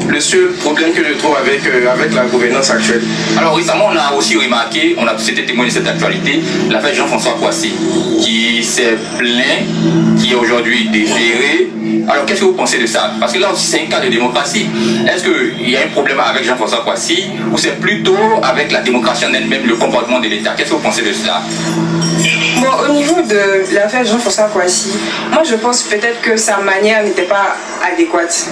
le seul problème que je trouve avec la gouvernance actuelle. Alors récemment on a aussi remarqué, on a tous été témoins de cette actualité, l'affaire Jean-François Kouassi qui s'est plaint, qui est aujourd'hui déféré. Alors qu'est-ce que vous pensez de ça? Parce que là aussi c'est un cas de démocratie. Est-ce qu'il y a un problème avec Jean-François Kouassi ou c'est plutôt avec la démocratie en elle-même, le comportement de l'État? Qu'est-ce que vous pensez de cela? Bon, au niveau de l'affaire Jean-François Kouassi, moi je pense peut-être que sa manière n'était pas adéquate.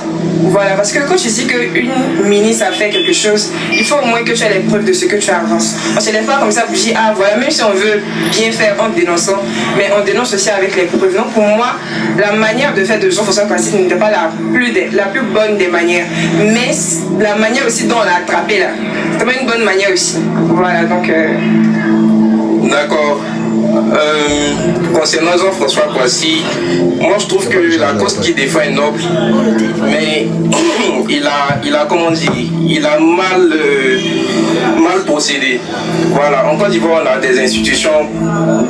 Voilà, parce que quand tu dis qu'une ministre a fait quelque chose, il faut au moins que tu aies les preuves de ce que tu avances. On ne se lève pas comme ça pour dire, ah voilà, même si on veut bien faire en dénonçant, mais on dénonce aussi avec les preuves. Donc pour moi, la manière de faire de Jean-François Kouassi n'était pas la plus bonne des manières. Mais la manière aussi dont on l'a attrapé là, c'était pas une bonne manière aussi. Voilà, donc... D'accord. Concernant Jean-François Kouassi, moi je trouve que la cause qu'il défend est noble, mais il a comment dire, il a mal procédé. Voilà, en Côte d'Ivoire on a des institutions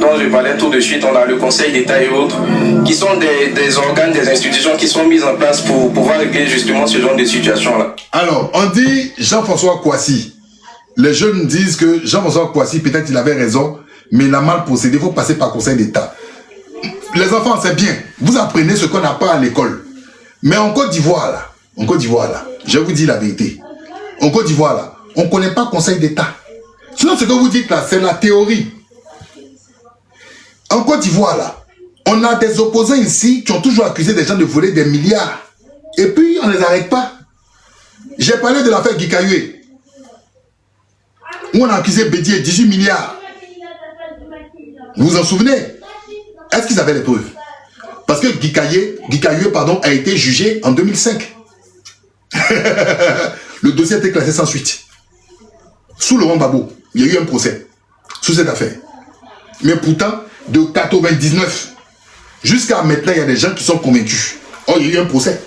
dont je parlais tout de suite, on a le Conseil d'État et autres, qui sont des organes, des institutions qui sont mises en place pour pouvoir régler justement ce genre de situation-là. Alors, on dit Jean-François Kouassi. Les jeunes disent que Jean-François Kouassi, peut-être il avait raison, mais il a mal procédé, il faut passer par le Conseil d'État. Les enfants, c'est bien. Vous apprenez ce qu'on n'a pas à l'école. Mais en Côte d'Ivoire, là, je vous dis la vérité. En Côte d'Ivoire, là, on ne connaît pas le Conseil d'État. Sinon, ce que vous dites là, c'est la théorie. En Côte d'Ivoire, là, On a des opposants ici qui ont toujours accusé des gens de voler des milliards. Et puis, on ne les arrête pas. J'ai parlé de l'affaire Gikayue, où on a accusé Bédié 18 milliards. Vous vous en souvenez? Est-ce qu'ils avaient les preuves? Parce que Gikayue, a été jugé en 2005. Le dossier a été classé sans suite. Sous Laurent Gbagbo, il y a eu un procès sous cette affaire. Mais pourtant, de 99 jusqu'à maintenant, il y a des gens qui sont convaincus. Oh, il y a eu un procès.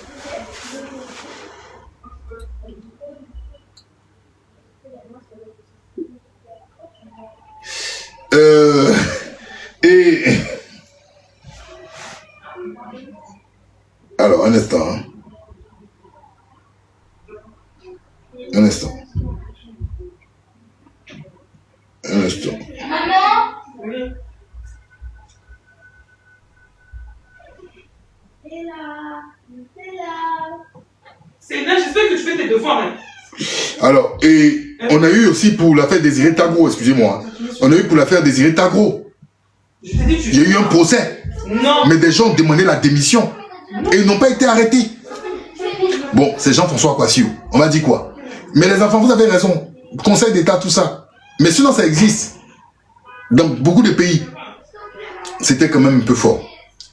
Alors, un instant. Hein. Un instant. Un instant. C'est là, j'espère que tu fais tes devoirs. Hein. Alors, et on a eu aussi pour l'affaire Désiré Tagro, excusez-moi. On a eu pour l'affaire Désiré Tagro. Il y a eu un procès. Non. Mais des gens ont demandé la démission. Et ils n'ont pas été arrêtés. Bon, c'est Jean-François Kwassiou. On m'a dit quoi? Mais les enfants, vous avez raison. Conseil d'État, tout ça. Mais sinon, ça existe. Dans beaucoup de pays, c'était quand même un peu fort.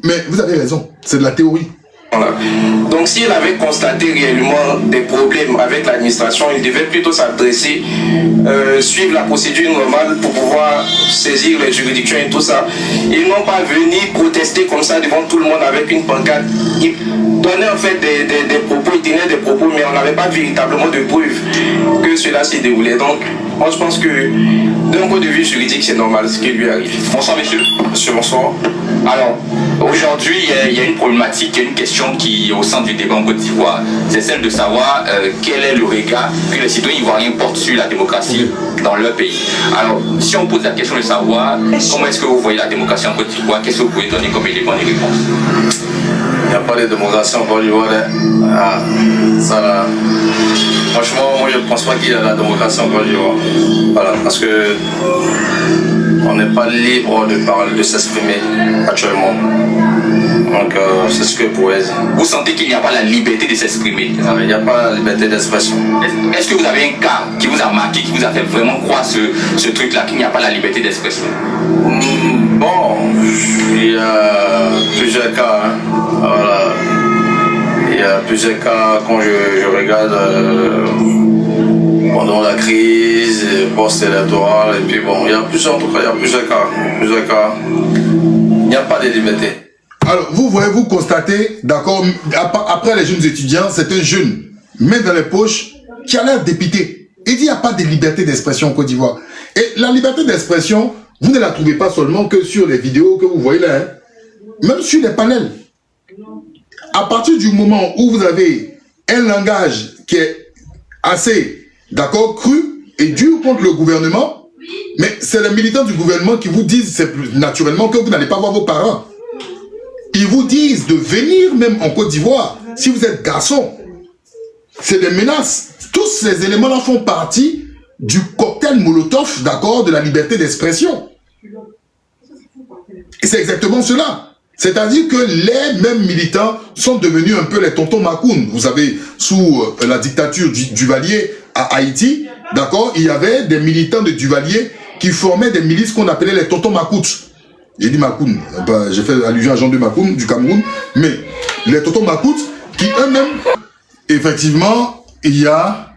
Mais vous avez raison. C'est de la théorie. Voilà. Donc s'il avait constaté réellement des problèmes avec l'administration, il devait plutôt s'adresser, suivre la procédure normale pour pouvoir saisir les juridictions et tout ça. Ils n'ont pas venu protester comme ça devant tout le monde avec une pancarte. Ils donnaient en fait des propos, ils tenaient des propos, mais on n'avait pas véritablement de preuves que cela s'est déroulé. Donc moi je pense que d'un point de vue juridique, c'est normal ce qui lui arrive. Bonsoir messieurs. Monsieur, bonsoir. Alors, aujourd'hui, il y a une problématique, il y a une question qui est au centre du débat en Côte d'Ivoire. C'est celle de savoir quel est le regard que les citoyens ivoiriens portent sur la démocratie dans leur pays. Alors, si on pose la question de savoir comment est-ce que vous voyez la démocratie en Côte d'Ivoire, qu'est-ce que vous pouvez donner comme élément de réponse? Il n'y a pas de démocratie en Côte d'Ivoire. Ah, ça, franchement, moi je ne pense pas qu'il y a la démocratie en Côte d'Ivoire. Voilà, parce que on n'est pas libre de parler, de s'exprimer actuellement. Donc c'est ce que je pourrais dire. Vous sentez qu'il n'y a pas la liberté de s'exprimer? Il n'y a pas la liberté d'expression. Est-ce que vous avez un cas qui vous a marqué, qui vous a fait vraiment croire ce truc-là, qu'il n'y a pas la liberté d'expression? Bon, il y a plusieurs cas. Hein. Voilà. Il y a plusieurs cas quand je regarde pendant la crise post-électorale. Et puis bon, il y a plusieurs, en tout cas, il y a plusieurs cas. Il n'y a pas de liberté. Alors, vous voyez, vous constatez, d'accord, après les jeunes étudiants, c'est un jeune, main dans les poches, qui a l'air dépité. Il dit qu'il n'y a pas de liberté d'expression en Côte d'Ivoire. Et la liberté d'expression, vous ne la trouvez pas seulement que sur les vidéos que vous voyez là, hein. Même sur les panels. À partir du moment où vous avez un langage qui est assez, d'accord, cru et dur contre le gouvernement, mais c'est les militants du gouvernement qui vous disent naturellement que vous n'allez pas voir vos parents. Ils vous disent de venir même en Côte d'Ivoire si vous êtes garçon. C'est des menaces. Tous ces éléments-là font partie du cocktail Molotov, d'accord, de la liberté d'expression. Et c'est exactement cela. C'est-à-dire que les mêmes militants sont devenus un peu les tontons Macoun. Vous savez, sous la dictature du Duvalier à Haïti, d'accord, il y avait des militants de Duvalier qui formaient des milices qu'on appelait les tontons Macoutes. J'ai dit Macoun, ben, j'ai fait allusion à Jean de Macoun du Cameroun, mais les tontons Macoutes qui eux-mêmes, effectivement, il y a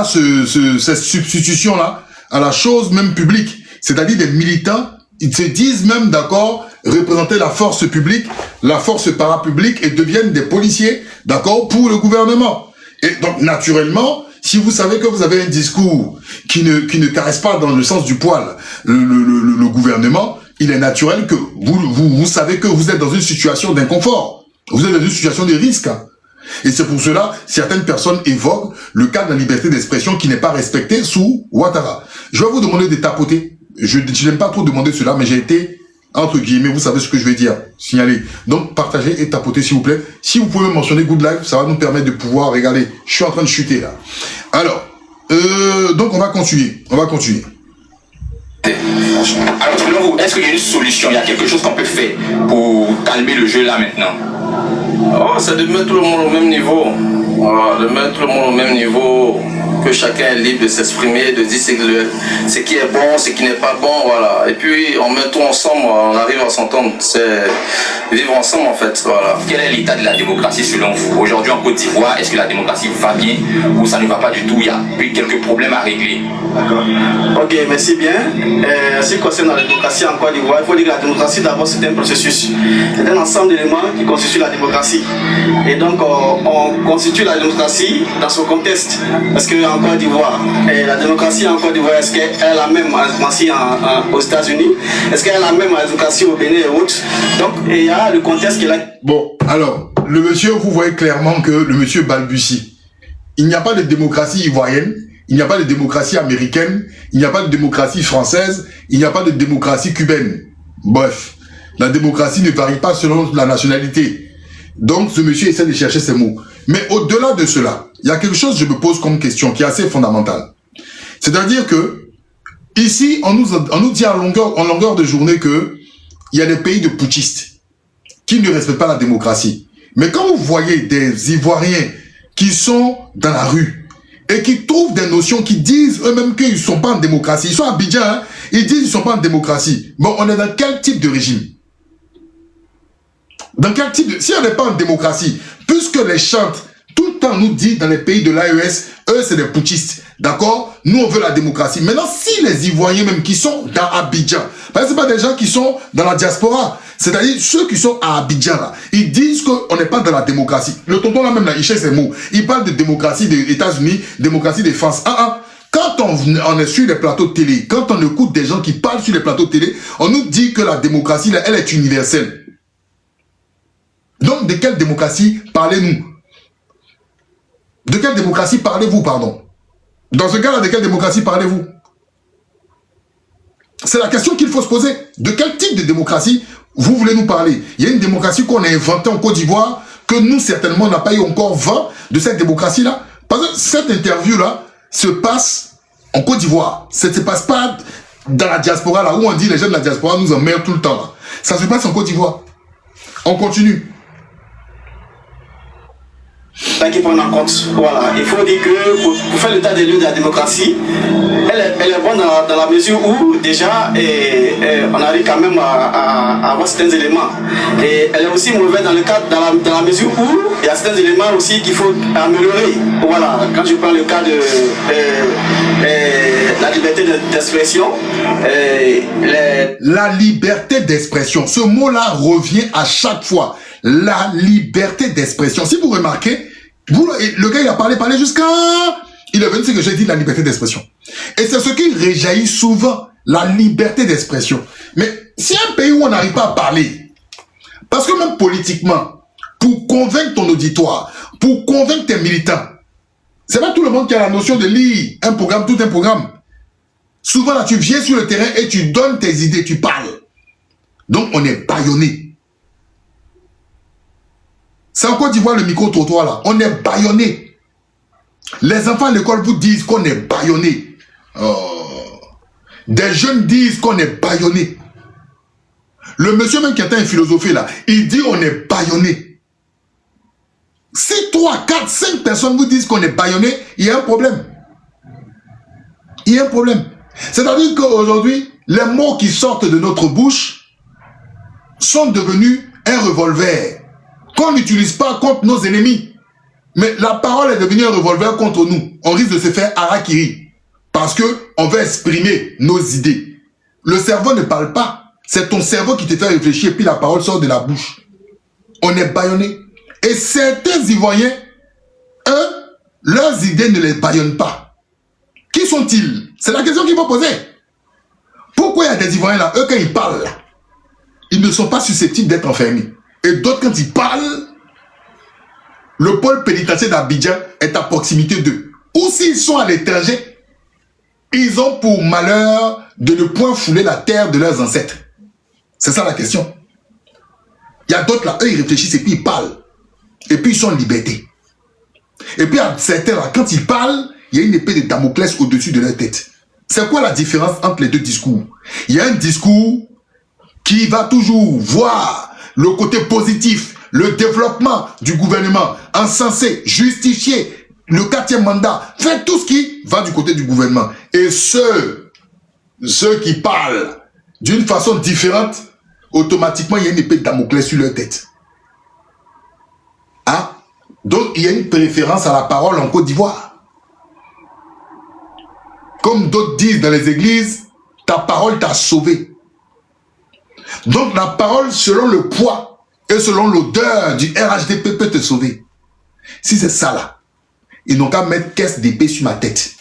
cette substitution-là à la chose même publique. C'est-à-dire des militants, ils se disent même, d'accord, représenter la force publique, la force parapublique et deviennent des policiers, d'accord, pour le gouvernement. Et donc, naturellement, si vous savez que vous avez un discours qui ne caresse pas dans le sens du poil le gouvernement, il est naturel que vous savez que vous êtes dans une situation d'inconfort. Vous êtes dans une situation de risque. Et c'est pour cela, certaines personnes évoquent le cas de la liberté d'expression qui n'est pas respectée sous Ouattara. Je vais vous demander de tapoter. Je n'aime pas trop demander cela, mais j'ai été, entre guillemets, vous savez ce que je vais dire, signaler. Donc, partagez et tapotez, s'il vous plaît. Si vous pouvez mentionner Good Life, ça va nous permettre de pouvoir regarder. Je suis en train de chuter, là. Alors, donc on va continuer. Alors, selon vous, est-ce qu'il y a une solution? Il y a quelque chose qu'on peut faire pour calmer le jeu là maintenant? Oh, c'est de mettre tout le monde au même niveau. Voilà, de mettre tout le monde au même niveau, que chacun est libre de s'exprimer, de dire ce qui est bon, ce qui n'est pas bon, voilà. Et puis on met tout ensemble, on arrive à s'entendre, c'est vivre ensemble en fait, voilà. Quel est l'état de la démocratie selon vous? Aujourd'hui en Côte d'Ivoire, est-ce que la démocratie va bien ou ça ne va pas du tout? Il y a eu quelques problèmes à régler. D'accord. Ok, merci bien. En ce qui concerne la démocratie en Côte d'Ivoire, il faut dire que la démocratie d'abord c'est un processus. C'est un ensemble d'éléments qui constituent la démocratie. Et donc on constitue la démocratie dans son contexte. Parce qu'en Côte d'Ivoire, la démocratie en Côte d'Ivoire, est-ce qu'elle a la même démocratie aux États-Unis? Est-ce qu'elle a la même démocratie au Bénin et autres? Donc il y a le contexte qui est là. Bon, alors, le monsieur, vous voyez clairement que le monsieur balbutie. Il n'y a pas de démocratie ivoirienne, il n'y a pas de démocratie américaine, il n'y a pas de démocratie française, il n'y a pas de démocratie cubaine. Bref, la démocratie ne varie pas selon la nationalité. Donc, ce monsieur essaie de chercher ses mots. Mais au-delà de cela, il y a quelque chose que je me pose comme question qui est assez fondamentale. C'est-à-dire que, ici, on nous dit en longueur de journée que il y a des pays de putschistes qui ne respectent pas la démocratie. Mais quand vous voyez des Ivoiriens qui sont dans la rue et qui trouvent des notions qui disent eux-mêmes qu'ils ne sont pas en démocratie, ils sont à Abidjan, hein, ils disent qu'ils ne sont pas en démocratie. Bon, on est dans quel type de régime? Dans quel type de... Si on n'est pas en démocratie, puisque les chantes, tout le temps nous dit dans les pays de l'AES, eux c'est des putschistes, d'accord? Nous on veut la démocratie. Maintenant, si les Ivoiriens même qui sont dans Abidjan, parce que ce pas des gens qui sont dans la diaspora, c'est-à-dire ceux qui sont à Abidjan là, ils disent qu'on n'est pas dans la démocratie. Le tonton là même là, il cherche ses mots. Il parle de démocratie des États-Unis, démocratie des France. Quand on est sur les plateaux de télé, quand on écoute des gens qui parlent sur les plateaux de télé, on nous dit que la démocratie là, elle est universelle. Donc, de quelle démocratie parlez-nous? De quelle démocratie parlez-vous, pardon? Dans ce cas-là, de quelle démocratie parlez-vous? C'est la question qu'il faut se poser. De quel type de démocratie vous voulez nous parler? Il y a une démocratie qu'on a inventée en Côte d'Ivoire, que nous, certainement, on n'a pas eu encore 20 de cette démocratie-là. Parce que cette interview-là se passe en Côte d'Ivoire. Ça ne se passe pas dans la diaspora, là où on dit les gens de la diaspora nous emmerdent tout le temps. Là. Ça se passe en Côte d'Ivoire. On continue. Qui prennent en compte. Voilà. Il faut dire que pour faire l'état des lieux de la démocratie, elle est bonne dans la mesure où déjà on arrive quand même à avoir certains éléments. Et elle est aussi mauvaise dans la mesure où il y a certains éléments aussi qu'il faut améliorer. Voilà. Quand je prends le cas de la liberté d'expression. La liberté d'expression. Ce mot-là revient à chaque fois. La liberté d'expression. Si vous remarquez, le gars il a parlé jusqu'à... Il est venu ce que j'ai dit, la liberté d'expression. Et c'est ce qui réjaillit souvent, la liberté d'expression. Mais si un pays où on n'arrive pas à parler, parce que même politiquement, pour convaincre ton auditoire, pour convaincre tes militants, c'est pas tout le monde qui a la notion de lire un programme, tout un programme. Souvent là, tu viens sur le terrain et tu donnes tes idées, tu parles. Donc on est bâillonné. C'est en Côte d'Ivoire le micro-trottoir là. On est bâillonné. Les enfants à l'école vous disent qu'on est bâillonné. Des jeunes disent qu'on est bâillonné. Le monsieur même qui est un philosophie là, il dit on est bâillonné. Si 3, 4, 5 personnes vous disent qu'on est bâillonné, il y a un problème. Il y a un problème. C'est-à-dire qu'aujourd'hui, les mots qui sortent de notre bouche sont devenus un revolver qu'on n'utilise pas contre nos ennemis. Mais la parole est devenue un revolver contre nous. On risque de se faire harakiri. Parce qu'on veut exprimer nos idées. Le cerveau ne parle pas. C'est ton cerveau qui te fait réfléchir et puis la parole sort de la bouche. On est bâillonné. Et certains Ivoiriens, eux, leurs idées ne les bâillonnent pas. Qui sont-ils? C'est la question qu'il faut poser. Pourquoi il y a des Ivoiriens là, eux quand ils parlent, ils ne sont pas susceptibles d'être enfermés. Et d'autres, quand ils parlent, le pôle pénitentiaire d'Abidjan est à proximité d'eux. Ou s'ils sont à l'étranger, ils ont pour malheur de ne point fouler la terre de leurs ancêtres. C'est ça la question. Il y a d'autres là, eux, ils réfléchissent et puis ils parlent. Et puis ils sont en liberté. Et puis à certains là, quand ils parlent, il y a une épée de Damoclès au-dessus de leur tête. C'est quoi la différence entre les deux discours? Il y a un discours qui va toujours voir le côté positif, le développement du gouvernement, encenser, justifier le 4e mandat, faire tout ce qui va du côté du gouvernement. Et ceux qui parlent d'une façon différente, automatiquement, il y a une épée de Damoclès sur leur tête. Hein? Donc, il y a une préférence à la parole en Côte d'Ivoire. Comme d'autres disent dans les églises, ta parole t'a sauvé. Donc, la parole, selon le poids et selon l'odeur du RHDP, peut te sauver. Si c'est ça là, ils n'ont qu'à mettre caisse d'épée sur ma tête.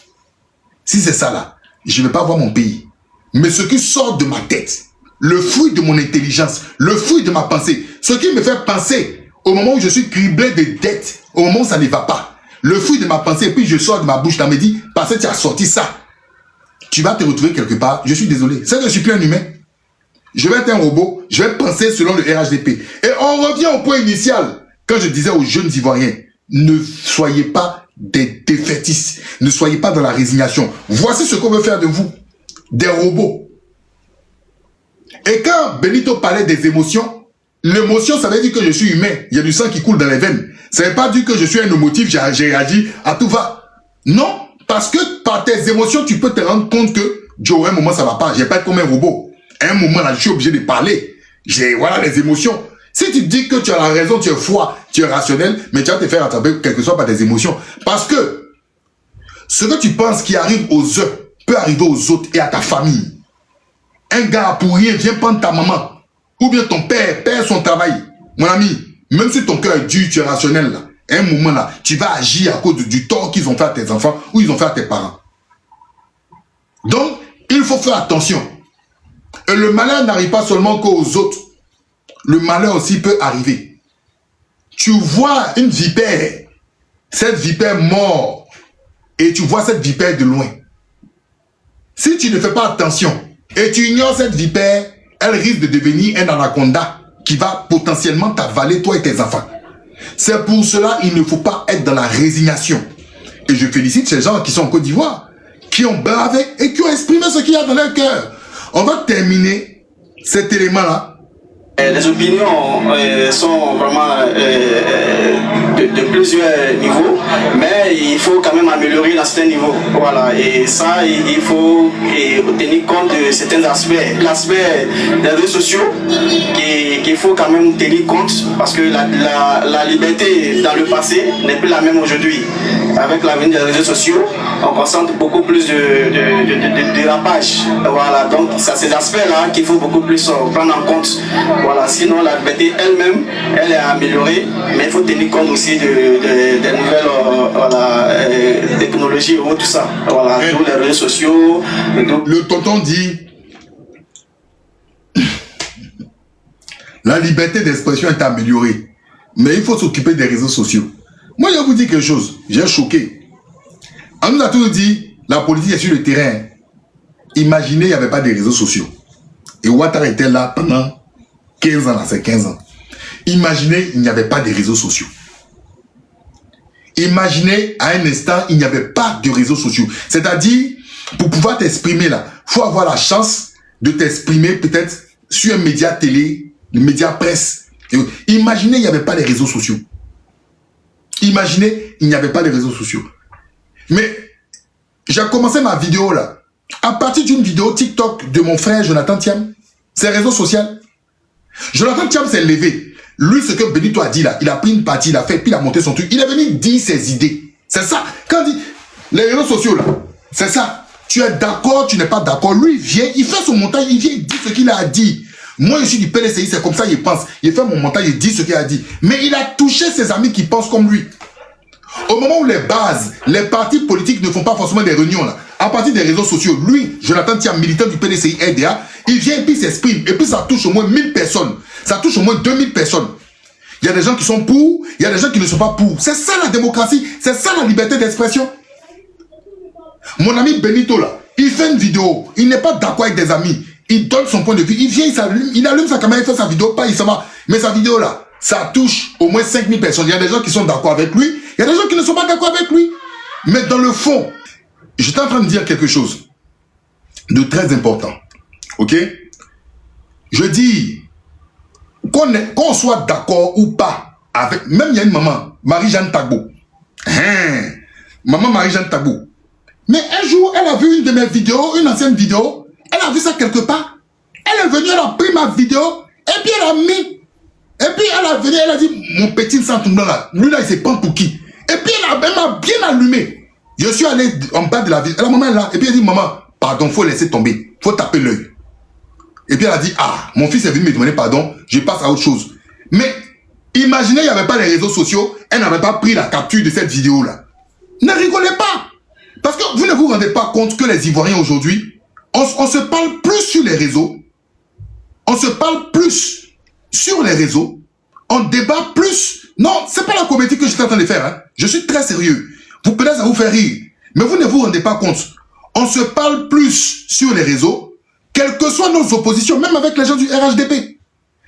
Si c'est ça là, je ne vais pas voir mon pays. Mais ce qui sort de ma tête, le fruit de mon intelligence, le fruit de ma pensée, ce qui me fait penser au moment où je suis criblé de dettes, au moment où ça ne va pas, le fruit de ma pensée, et puis je sors de ma bouche, là me dit, parce que tu as sorti ça, tu vas te retrouver quelque part. Je suis désolé, c'est que je ne suis plus un humain. Je vais être un robot, je vais penser selon le RHDP. Et on revient au point initial, quand je disais aux jeunes Ivoiriens, ne soyez pas des défaitistes, ne soyez pas dans la résignation. Voici ce qu'on veut faire de vous, des robots. Et quand Benito parlait des émotions, l'émotion, ça veut dire que je suis humain. Il y a du sang qui coule dans les veines. Ça ne veut pas dire que je suis un émotif, j'ai réagi à tout va. Non, parce que par tes émotions, tu peux te rendre compte que, Joe, à un moment, ça ne va pas. Je vais pas être comme un robot. À un moment, là, je suis obligé de parler. Voilà les émotions. Si tu dis que tu as la raison, tu es froid, tu es rationnel, mais tu vas te faire attraper quelque soit par tes émotions. Parce que ce que tu penses qui arrive aux uns peut arriver aux autres et à ta famille. Un gars pour rien vient prendre ta maman. Ou bien ton père perd son travail. Mon ami, même si ton cœur est dur, tu es rationnel là. À un moment là, tu vas agir à cause du tort qu'ils ont fait à tes enfants ou ils ont fait à tes parents. Donc, il faut faire attention. Et le malheur n'arrive pas seulement qu'aux autres. Le malheur aussi peut arriver. Tu vois une vipère. Cette vipère mord. Et tu vois cette vipère de loin. Si tu ne fais pas attention et tu ignores cette vipère, elle risque de devenir un anaconda qui va potentiellement t'avaler toi et tes enfants. C'est pour cela qu'il ne faut pas être dans la résignation. Et je félicite ces gens qui sont en Côte d'Ivoire, qui ont bravé et qui ont exprimé ce qu'il y a dans leur cœur. On va terminer cet élément-là. Les opinions sont vraiment de plusieurs niveaux, mais il faut quand même améliorer dans certains niveaux. Voilà, et ça, il faut tenir compte de certains aspects. L'aspect des réseaux sociaux, qu'il faut quand même tenir compte, parce que la liberté dans le passé n'est plus la même aujourd'hui. Avec l'avenir des réseaux sociaux, on concentre beaucoup plus de dérapage. Voilà, donc c'est ces aspects-là qu'il faut beaucoup plus prendre en compte. Voilà, sinon la liberté elle-même, elle est améliorée, mais il faut tenir compte aussi des nouvelles technologies et tout ça. Voilà, tous les réseaux sociaux. Le tonton dit la liberté d'expression est améliorée, mais il faut s'occuper des réseaux sociaux. Moi, je vais vous dire quelque chose, j'ai choqué. On nous a toujours dit, la politique est sur le terrain. Imaginez, il n'y avait pas de réseaux sociaux. Et Ouattara était là pendant 15 ans, là, c'est 15 ans. Imaginez, il n'y avait pas de réseaux sociaux. Imaginez, à un instant, il n'y avait pas de réseaux sociaux. C'est-à-dire, pour pouvoir t'exprimer là, il faut avoir la chance de t'exprimer peut-être sur un média télé, le média presse. Imaginez, il n'y avait pas de réseaux sociaux. Imaginez, il n'y avait pas de réseaux sociaux. Mais j'ai commencé ma vidéo là, à partir d'une vidéo TikTok de mon frère Jonathan Thiam. C'est réseau social. Jonathan Thiam s'est levé. Lui, ce que Benito a dit là, il a pris une partie, il a fait, puis il a monté son truc. Il est venu dire ses idées. C'est ça. Quand il dit, les réseaux sociaux là, c'est ça. Tu es d'accord, tu n'es pas d'accord. Lui, il vient, il fait son montage, il vient, il dit ce qu'il a dit. Moi, je suis du PLCI, c'est comme ça qu'il pense. Il fait mon montage, il dit ce qu'il a dit. Mais il a touché ses amis qui pensent comme lui. Au moment où les bases, les partis politiques ne font pas forcément des réunions là, à partir des réseaux sociaux, lui, Jonathan Thiam, militant du PDCI RDA, il vient et puis s'exprime. Et puis ça touche au moins 1000 personnes. Ça touche au moins 2000 personnes. Il y a des gens qui sont pour, il y a des gens qui ne sont pas pour. C'est ça la démocratie, c'est ça la liberté d'expression. Mon ami Benito là, il fait une vidéo, il n'est pas d'accord avec des amis. Il donne son point de vue, il vient, il allume sa caméra, il fait sa vidéo, pas il s'en va. Mais sa vidéo là, ça touche au moins 5000 personnes. Il y a des gens qui sont d'accord avec lui, il y a des gens qui ne sont pas d'accord avec lui. Mais dans le fond, j'étais en train de dire quelque chose. de très important. Ok? Je dis, qu'on soit d'accord ou pas avec, même il y a une maman, Marie-Jeanne Tagbo. Maman Marie-Jeanne Tagbo. Mais un jour, elle a vu une de mes vidéos, une ancienne vidéo, elle a vu ça quelque part. Elle est venue, elle a pris ma vidéo, et puis elle a mis. Et puis elle a venu, elle a dit, mon petit Santoumba là, lui là, il se prend pour qui? Et puis elle m'a bien allumé. Je suis allé en bas de la ville, la maman est là, et puis elle dit, maman, pardon, faut laisser tomber, faut taper l'œil. Et puis elle a dit, ah, mon fils est venu me demander pardon, je passe à autre chose. Mais imaginez, il n'y avait pas les réseaux sociaux, elle n'avait pas pris la capture de cette vidéo là. Ne rigolez pas. Parce que vous ne vous rendez pas compte que les Ivoiriens aujourd'hui, on se parle plus sur les réseaux, on se parle plus sur les réseaux, on débat plus. Non, c'est pas la comédie que je suis en train de faire. Hein. Je suis très sérieux. Vous peut-être ça vous fait rire, mais vous ne vous rendez pas compte. On se parle plus sur les réseaux, quelles que soient nos oppositions, même avec les gens du RHDP,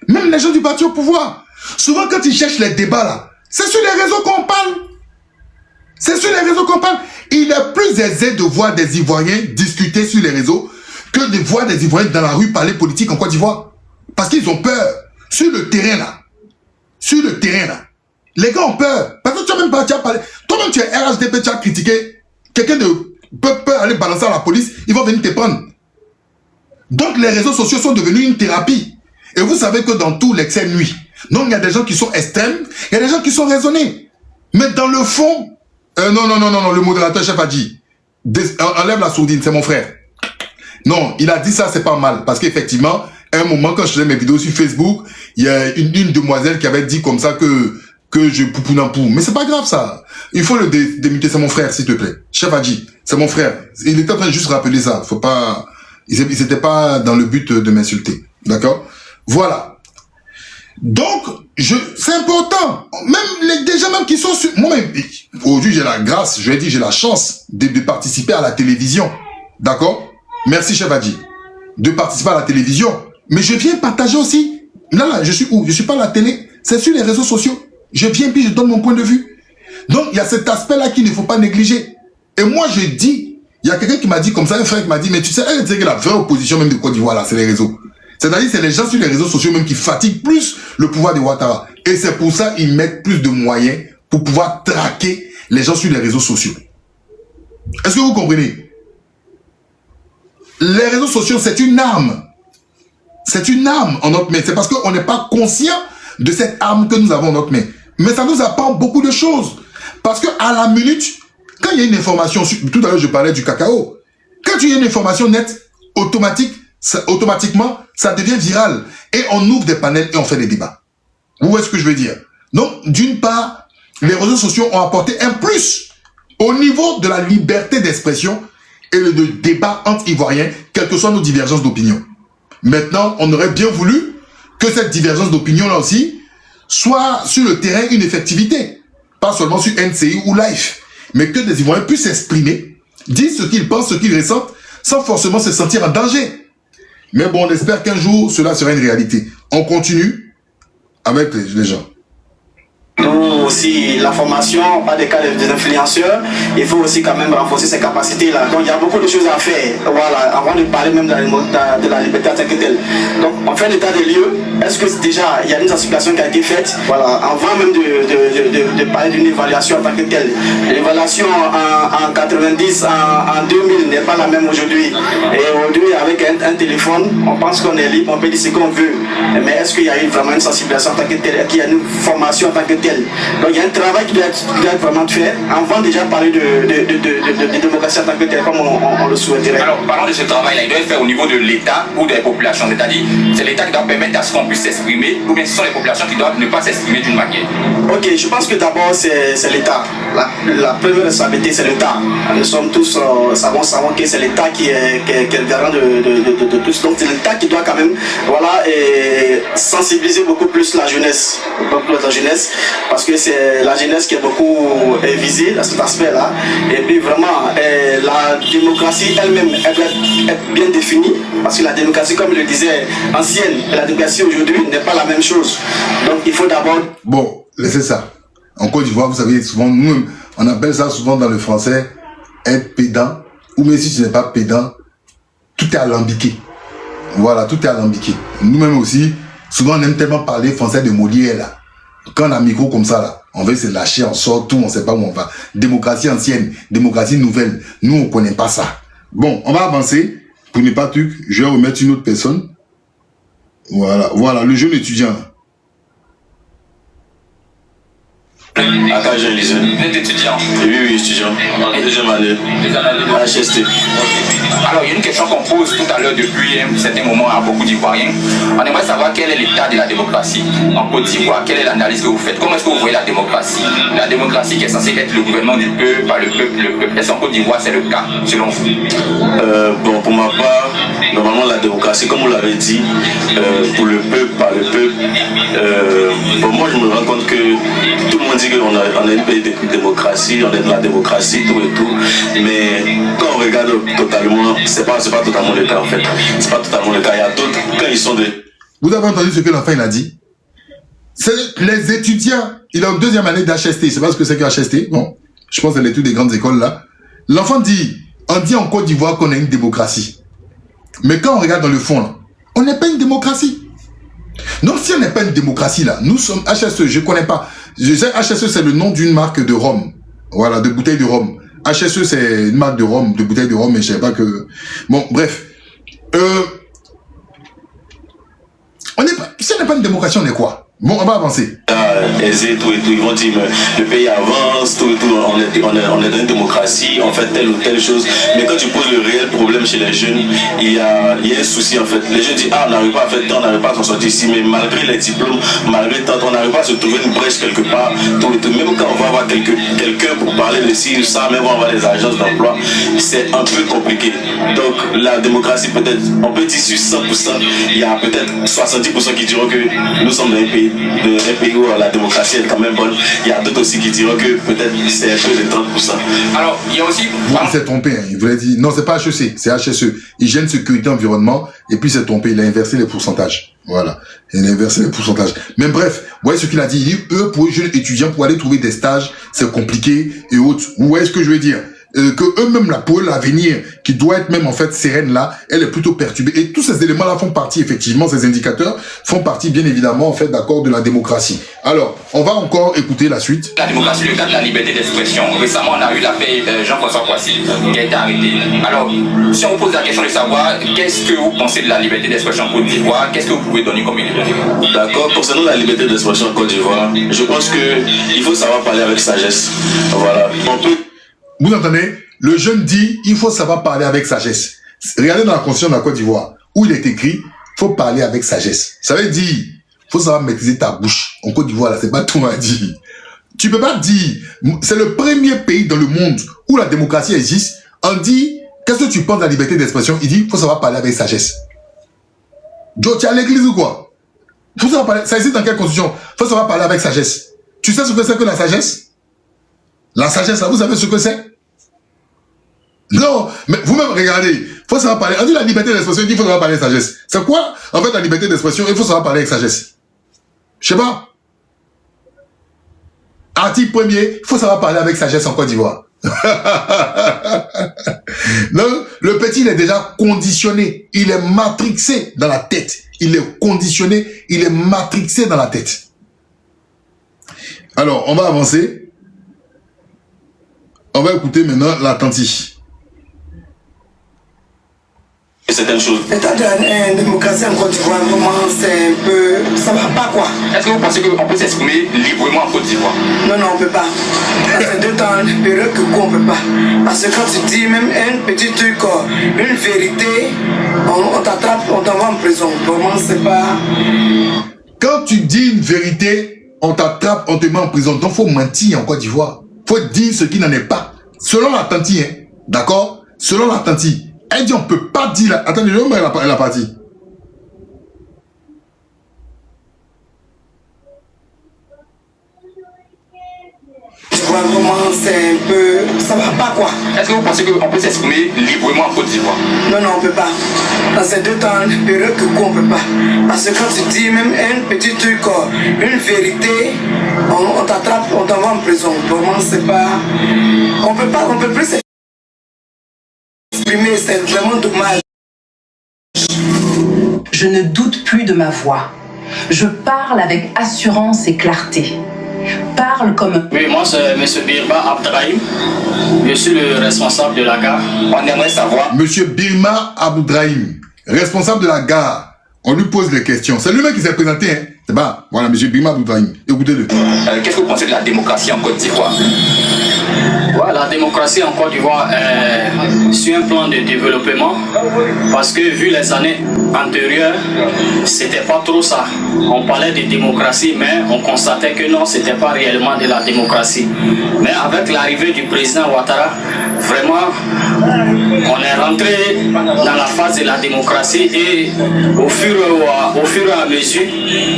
même les gens du parti au pouvoir. Souvent quand ils cherchent les débats là, c'est sur les réseaux qu'on parle. C'est sur les réseaux qu'on parle. Il est plus aisé de voir des Ivoiriens discuter sur les réseaux que de voir des Ivoiriens dans la rue parler politique en Côte d'Ivoire. Parce qu'ils ont peur. Sur le terrain là. Sur le terrain là. Les gars ont peur. Parce que tu as même pas parlé. Toi-même tu es RHDP, tu as critiqué. Quelqu'un peut aller balancer à la police, ils vont venir te prendre. Donc les réseaux sociaux sont devenus une thérapie. Et vous savez que dans tout l'excès nuit. Donc il y a des gens qui sont extrêmes, il y a des gens qui sont raisonnés. Mais dans le fond, non, le modérateur chef a dit, enlève la sourdine, c'est mon frère. Non, il a dit ça, c'est pas mal. Parce qu'effectivement, à un moment, quand je faisais mes vidéos sur Facebook, il y a une demoiselle qui avait dit comme ça que je poupounapou. Mais c'est pas grave ça. Il faut le démuter, c'est mon frère, s'il te plaît. Chef a dit, c'est mon frère. Il était en train de juste rappeler ça. Faut pas, il n'était pas dans le but de m'insulter. D'accord? Voilà. Donc, c'est important. Même des gens même qui sont sur... Moi-même, aujourd'hui, j'ai la grâce, je l'ai dit, j'ai la chance de participer à la télévision. D'accord? Merci, chef Adji. De participer à la télévision. Mais je viens partager aussi. Là, je suis où? Je suis pas à la télé. C'est sur les réseaux sociaux. Je viens puis je donne mon point de vue. Donc, il y a cet aspect-là qu'il ne faut pas négliger. Et moi, je dis, il y a quelqu'un qui m'a dit comme ça, un frère qui m'a dit, mais tu sais, que la vraie opposition même de Côte d'Ivoire, là, c'est les réseaux. C'est-à-dire, c'est les gens sur les réseaux sociaux même qui fatiguent plus le pouvoir de Ouattara. Et c'est pour ça qu'ils mettent plus de moyens pour pouvoir traquer les gens sur les réseaux sociaux. Est-ce que vous comprenez? Les réseaux sociaux, c'est une arme. C'est une arme en notre main. C'est parce qu'on n'est pas conscient de cette arme que nous avons en notre main. Mais ça nous apprend beaucoup de choses. Parce qu'à la minute, quand il y a une information, tout à l'heure je parlais du cacao, quand il y a une information nette, automatiquement, ça devient viral. Et on ouvre des panels et on fait des débats. Où est-ce que je veux dire? Donc, d'une part, les réseaux sociaux ont apporté un plus au niveau de la liberté d'expression et le débat entre Ivoiriens, quelles que soient nos divergences d'opinion. Maintenant, on aurait bien voulu que cette divergence d'opinion-là aussi soit sur le terrain une effectivité. Pas seulement sur NCI ou Life, mais que des Ivoiriens puissent s'exprimer, dire ce qu'ils pensent, ce qu'ils ressentent, sans forcément se sentir en danger. Mais bon, on espère qu'un jour, cela sera une réalité. On continue avec les gens. Nous aussi, la formation, pas des cas des influenceurs, il faut aussi quand même renforcer ces capacités-là. Donc il y a beaucoup de choses à faire, voilà, avant de parler même de la liberté en tant que telle. Donc on fait l'état des lieux. Est-ce que déjà il y a une sensibilisation qui a été faite, voilà, avant même de parler d'une évaluation en tant que telle. L'évaluation en 90, en 2000 n'est pas la même aujourd'hui. Et aujourd'hui, avec un téléphone, on pense qu'on est libre, on peut dire ce qu'on veut. Mais est-ce qu'il y a eu vraiment une sensibilisation en tant que telle? Est-ce qu'il y a une formation en tant que telle? Donc il y a un travail qui doit être vraiment fait avant déjà parler de démocratie en tant que telle, comme on le souhaiterait. Alors parlons de ce travail-là, il doit être fait au niveau de l'État ou des populations, c'est-à-dire c'est l'État qui doit permettre à ce qu'on puisse s'exprimer, ou bien ce sont les populations qui doivent ne pas s'exprimer d'une manière. Ok, je pense que d'abord c'est l'État. La première responsabilité c'est l'État. Nous sommes tous, savons que c'est l'État qui est le garant de tout. Donc c'est l'État qui doit quand même, voilà, sensibiliser beaucoup plus la jeunesse, parce que c'est la jeunesse qui est beaucoup visée dans cet aspect-là. Et puis vraiment, la démocratie elle-même, elle doit être bien définie, parce que la démocratie, comme je le disais, ancienne, et la démocratie aujourd'hui n'est pas la même chose. Donc il faut d'abord... Bon, laissez ça. En Côte d'Ivoire, vous savez, souvent, nous, on appelle ça souvent dans le français être pédant, ou même si tu n'es pas pédant, tout est alambiqué. Voilà, tout est alambiqué. Nous-mêmes aussi, souvent on aime tellement parler français de Molière là. Quand on a un micro comme ça là, on veut se lâcher, on sort tout, on sait pas où on va. Démocratie ancienne, démocratie nouvelle, nous on connaît pas ça. Bon, on va avancer. Pour ne pas truc, je vais remettre une autre personne. Voilà, voilà, le jeune étudiant. Attends, je lisais. Vous êtes étudiant? Oui, étudiant. Deuxième année. HST. Alors, il y a une question qu'on pose tout à l'heure depuis un certain moment à beaucoup d'Ivoiriens. On aimerait savoir quel est l'état de la démocratie en Côte d'Ivoire. Quelle est l'analyse que vous faites? Comment est-ce que vous voyez la démocratie? La démocratie qui est censée être le gouvernement du peuple, par le peuple. Est-ce qu'en Côte d'Ivoire c'est le cas, selon vous? Bon, pour ma part, normalement la démocratie, comme vous l'avez dit, pour le peuple, par le peuple, bon, moi je me rends compte que tout le monde dit qu'on a un pays de démocratie, on est dans la démocratie, tout et tout, mais quand on regarde totalement, c'est pas totalement le cas en fait. C'est pas totalement le cas. Il y a d'autres, quand ils sont des... Vous avez entendu ce que l'enfant il a dit? C'est les étudiants, il est en deuxième année d'HST, je sais pas ce que c'est que HST, bon, je pense que c'est l'étude des grandes écoles là. L'enfant dit, on dit en Côte d'Ivoire qu'on a une démocratie. Mais quand on regarde dans le fond là, on n'est pas une démocratie. Donc si on n'est pas une démocratie là, nous sommes HSE, je connais pas. Je sais HSE c'est le nom d'une marque de rhum. Voilà, de bouteille de rhum. HSE c'est une marque de rhum, de bouteille de rhum, mais je savais pas que... Bon, bref. On n'est pas... Si on n'est pas une démocratie, on est quoi? Bon, on va avancer. Aisé, tout et tout, ils vont dire le pays avance, tout et tout, on est dans une démocratie, on fait telle ou telle chose. Mais quand tu poses le réel problème chez les jeunes, il y a un souci en fait. Les jeunes disent ah on n'arrive pas à faire tant, on n'arrive pas à s'en sortir ici, mais malgré les diplômes, malgré tant, on n'arrive pas à se trouver une brèche quelque part, tout et tout. Même quand on va avoir quelqu'un pour parler de ci, ça, même on va avoir les agences d'emploi, c'est un peu compliqué. Donc la démocratie peut-être, on peut dire sur 100%, il y a peut-être 70% qui diront que nous sommes dans un pays où la démocratie est quand même bonne. Il y a d'autres aussi qui diront que peut-être c'est un peu de 30%. Alors, il y a aussi... Il s'est trompé, hein. Il voulait dire... Non, c'est pas HEC, c'est HSE. Hygiène, sécurité, environnement. Et puis il s'est trompé, il a inversé les pourcentages. Voilà. Il a inversé les pourcentages. Mais bref, vous voyez ce qu'il a dit. Il dit, eux, pour les jeunes étudiants, pour aller trouver des stages, c'est compliqué et autres. Vous voyez ce que je veux dire? Que eux-mêmes, là, pour eux, l'avenir, qui doit être même, en fait, sereine, là, elle est plutôt perturbée. Et tous ces éléments-là font partie, effectivement, ces indicateurs font partie, bien évidemment, en fait, d'accord, de la démocratie. Alors, on va encore écouter la suite. La démocratie, le cas de la liberté d'expression. Récemment, on a eu l'affaire Jean-François Kouassi, qui a été arrêté. Alors, si on vous pose la question de savoir, qu'est-ce que vous pensez de la liberté d'expression en Côte d'Ivoire? Qu'est-ce que vous pouvez donner comme liberté? D'accord, concernant la liberté d'expression en Côte d'Ivoire, je pense qu'il faut savoir parler avec sagesse. Voilà, on peut... Vous entendez? Le jeune dit, il faut savoir parler avec sagesse. Regardez dans la Constitution de la Côte d'Ivoire, où il est écrit, il faut parler avec sagesse. Ça veut dire, il faut savoir maîtriser ta bouche. En Côte d'Ivoire, là, c'est pas tout à dire. Tu peux pas dire, c'est le premier pays dans le monde où la démocratie existe. On dit, qu'est-ce que tu penses de la liberté d'expression? Il dit, il faut savoir parler avec sagesse. Joe, tu es à l'église ou quoi? Faut savoir parler, ça existe dans quelle constitution? Il faut savoir parler avec sagesse. Tu sais ce que c'est que la sagesse? La sagesse, là, vous savez ce que c'est? Non, mais vous-même, regardez, il faut savoir parler. On dit la liberté d'expression, il dit qu'il faut savoir parler avec sagesse. C'est quoi, en fait, la liberté d'expression? Il faut savoir parler avec sagesse. Je sais pas. Article 1er, il faut savoir parler avec sagesse en Côte d'Ivoire. Non, le petit, il est déjà conditionné. Il est matrixé dans la tête. Il est conditionné, il est matrixé dans la tête. Alors, on va avancer. On va écouter maintenant la tante. Certaines choses. L'état de la démocratie en Côte d'Ivoire, vraiment, c'est un peu... Ça va pas, quoi. Est-ce que vous pensez qu'on peut s'exprimer librement en Côte d'Ivoire? Non, non, on peut pas. C'est d'autant période que quoi, on peut pas. Parce que quand tu dis même un petit truc, une vérité, on t'attrape, on t'envoie en prison. Vraiment, c'est pas... Quand tu dis une vérité, on t'attrape, on te met en prison. Donc, faut mentir en Côte d'Ivoire. Faut dire ce qui n'en est pas. Selon la tante, hein. D'accord? Selon la tante. Elle dit on peut pas dire... Attendez, je vais mettre la partie. Vraiment, c'est un peu... Ça va pas, quoi. Est-ce que vous pensez qu'on peut s'exprimer librement en Côte d'Ivoire? Non, non, on peut pas. C'est d'autant période que quoi, on peut pas. Parce que quand tu dis même un petit truc, une vérité, on t'attrape, on t'envoie en prison. Vraiment, c'est pas... On peut plus s'exprimer, c'est vraiment dommage. je ne doute plus de ma voix. Je parle avec assurance et clarté. Parle comme... Oui, moi c'est M. Birma Abdrahim. Je suis le responsable de la gare. On aimerait savoir... M. Birma Abdrahim, responsable de la gare. On lui pose les questions. C'est lui-même qui s'est présenté. Hein. C'est bon. Voilà, M. Birma Abdrahim. Écoutez-le. Qu'est-ce que vous pensez de la démocratie en Côte d'Ivoire? Ouais, la démocratie en Côte d'Ivoire est sur un plan de développement parce que vu les années antérieures, c'était pas trop ça. On parlait de démocratie, mais on constatait que non, c'était pas réellement de la démocratie. Mais avec l'arrivée du président Ouattara, vraiment, on est rentré dans la phase de la démocratie et au fur et à mesure,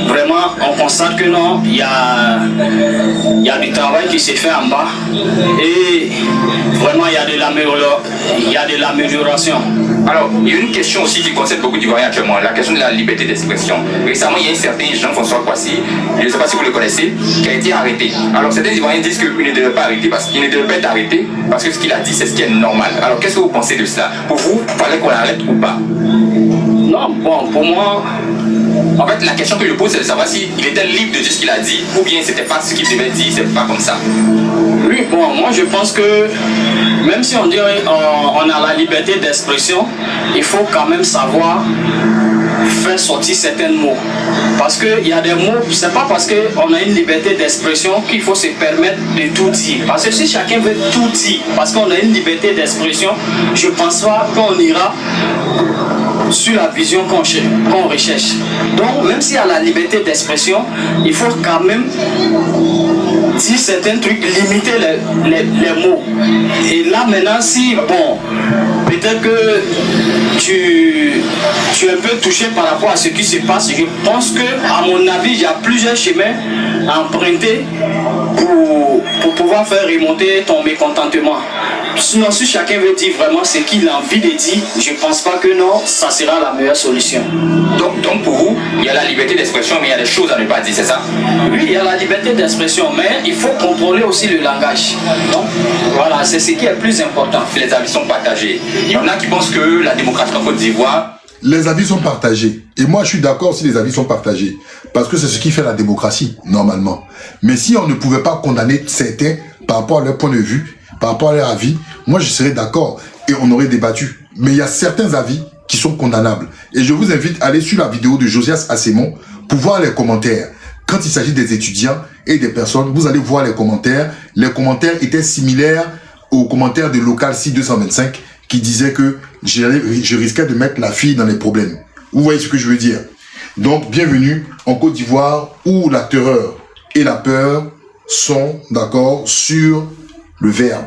vraiment, on constate que non, il y a du travail qui s'est fait en bas. Et vraiment, il y a de l'amélioration. Alors, il y a une question aussi qui concerne beaucoup d'Ivoiriens actuellement, la question de la liberté d'expression. Récemment, il y a un certain Jean-François Kwasi, je ne sais pas si vous le connaissez, qui a été arrêté. Alors, certains Ivoiriens disent qu'il ne devait pas arrêter parce qu'il ne devait pas être arrêté parce que ce qu'il a dit, c'est ce qui est normal. Alors, qu'est-ce que vous pensez de cela? Pour vous, il fallait qu'on l'arrête ou pas? Non, bon, pour moi... En fait, la question que je pose, c'est de savoir s'il était libre de dire ce qu'il a dit ou bien c'était pas ce qu'il devait dire, c'est pas comme ça. Oui, bon, moi je pense que même si on dit on a la liberté d'expression, il faut quand même savoir faire sortir certains mots. Parce qu'il y a des mots, c'est pas parce qu'on a une liberté d'expression qu'il faut se permettre de tout dire. Parce que si chacun veut tout dire, parce qu'on a une liberté d'expression, je pense pas qu'on ira sur la vision qu'on recherche. Donc, même s'il y a la liberté d'expression, il faut quand même dire certains trucs, limiter les mots. Et là, maintenant, si, bon, peut-être que tu es un peu touché par rapport à ce qui se passe, je pense que, à mon avis, il y a plusieurs chemins à emprunter pour pouvoir faire remonter ton mécontentement. Sinon, si chacun veut dire vraiment ce qu'il a envie de dire, je ne pense pas que non, ça sera la meilleure solution. Donc pour vous, il y a la liberté d'expression, mais il y a des choses à ne pas dire, c'est ça? Oui, il y a la liberté d'expression, mais il faut contrôler aussi le langage. Donc voilà, c'est ce qui est plus important. Les avis sont partagés. Il y en a qui pensent que la démocratie en Côte d'Ivoire... Les avis sont partagés. Et moi, je suis d'accord si les avis sont partagés. Parce que c'est ce qui fait la démocratie, normalement. Mais si on ne pouvait pas condamner certains par rapport à leur point de vue, par rapport à leur avis, moi, je serais d'accord et on aurait débattu. Mais il y a certains avis qui sont condamnables. Et je vous invite à aller sur la vidéo de Josias Assemon pour voir les commentaires. Quand il s'agit des étudiants et des personnes, vous allez voir les commentaires. Les commentaires étaient similaires aux commentaires de Local 6225 qui disait que je risquais de mettre la fille dans les problèmes. Vous voyez ce que je veux dire? Donc, bienvenue en Côte d'Ivoire où la terreur et la peur sont, d'accord, sur le verbe,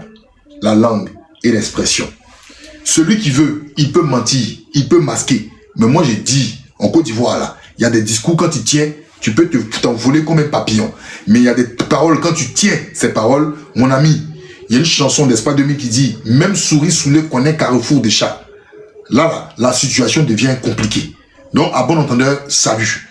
la langue et l'expression. Celui qui veut, il peut mentir, il peut masquer. Mais moi, j'ai dit, en Côte d'Ivoire, là, il y a des discours, quand tu tiens, tu peux t'envoler comme un papillon. Mais il y a des paroles, quand tu tiens ces paroles, mon ami, il y a une chanson d'Espace 2000 qui dit « Même souris saoulée connaît carrefour des chats ». Là, la situation devient compliquée. Donc, à bon entendeur, salut.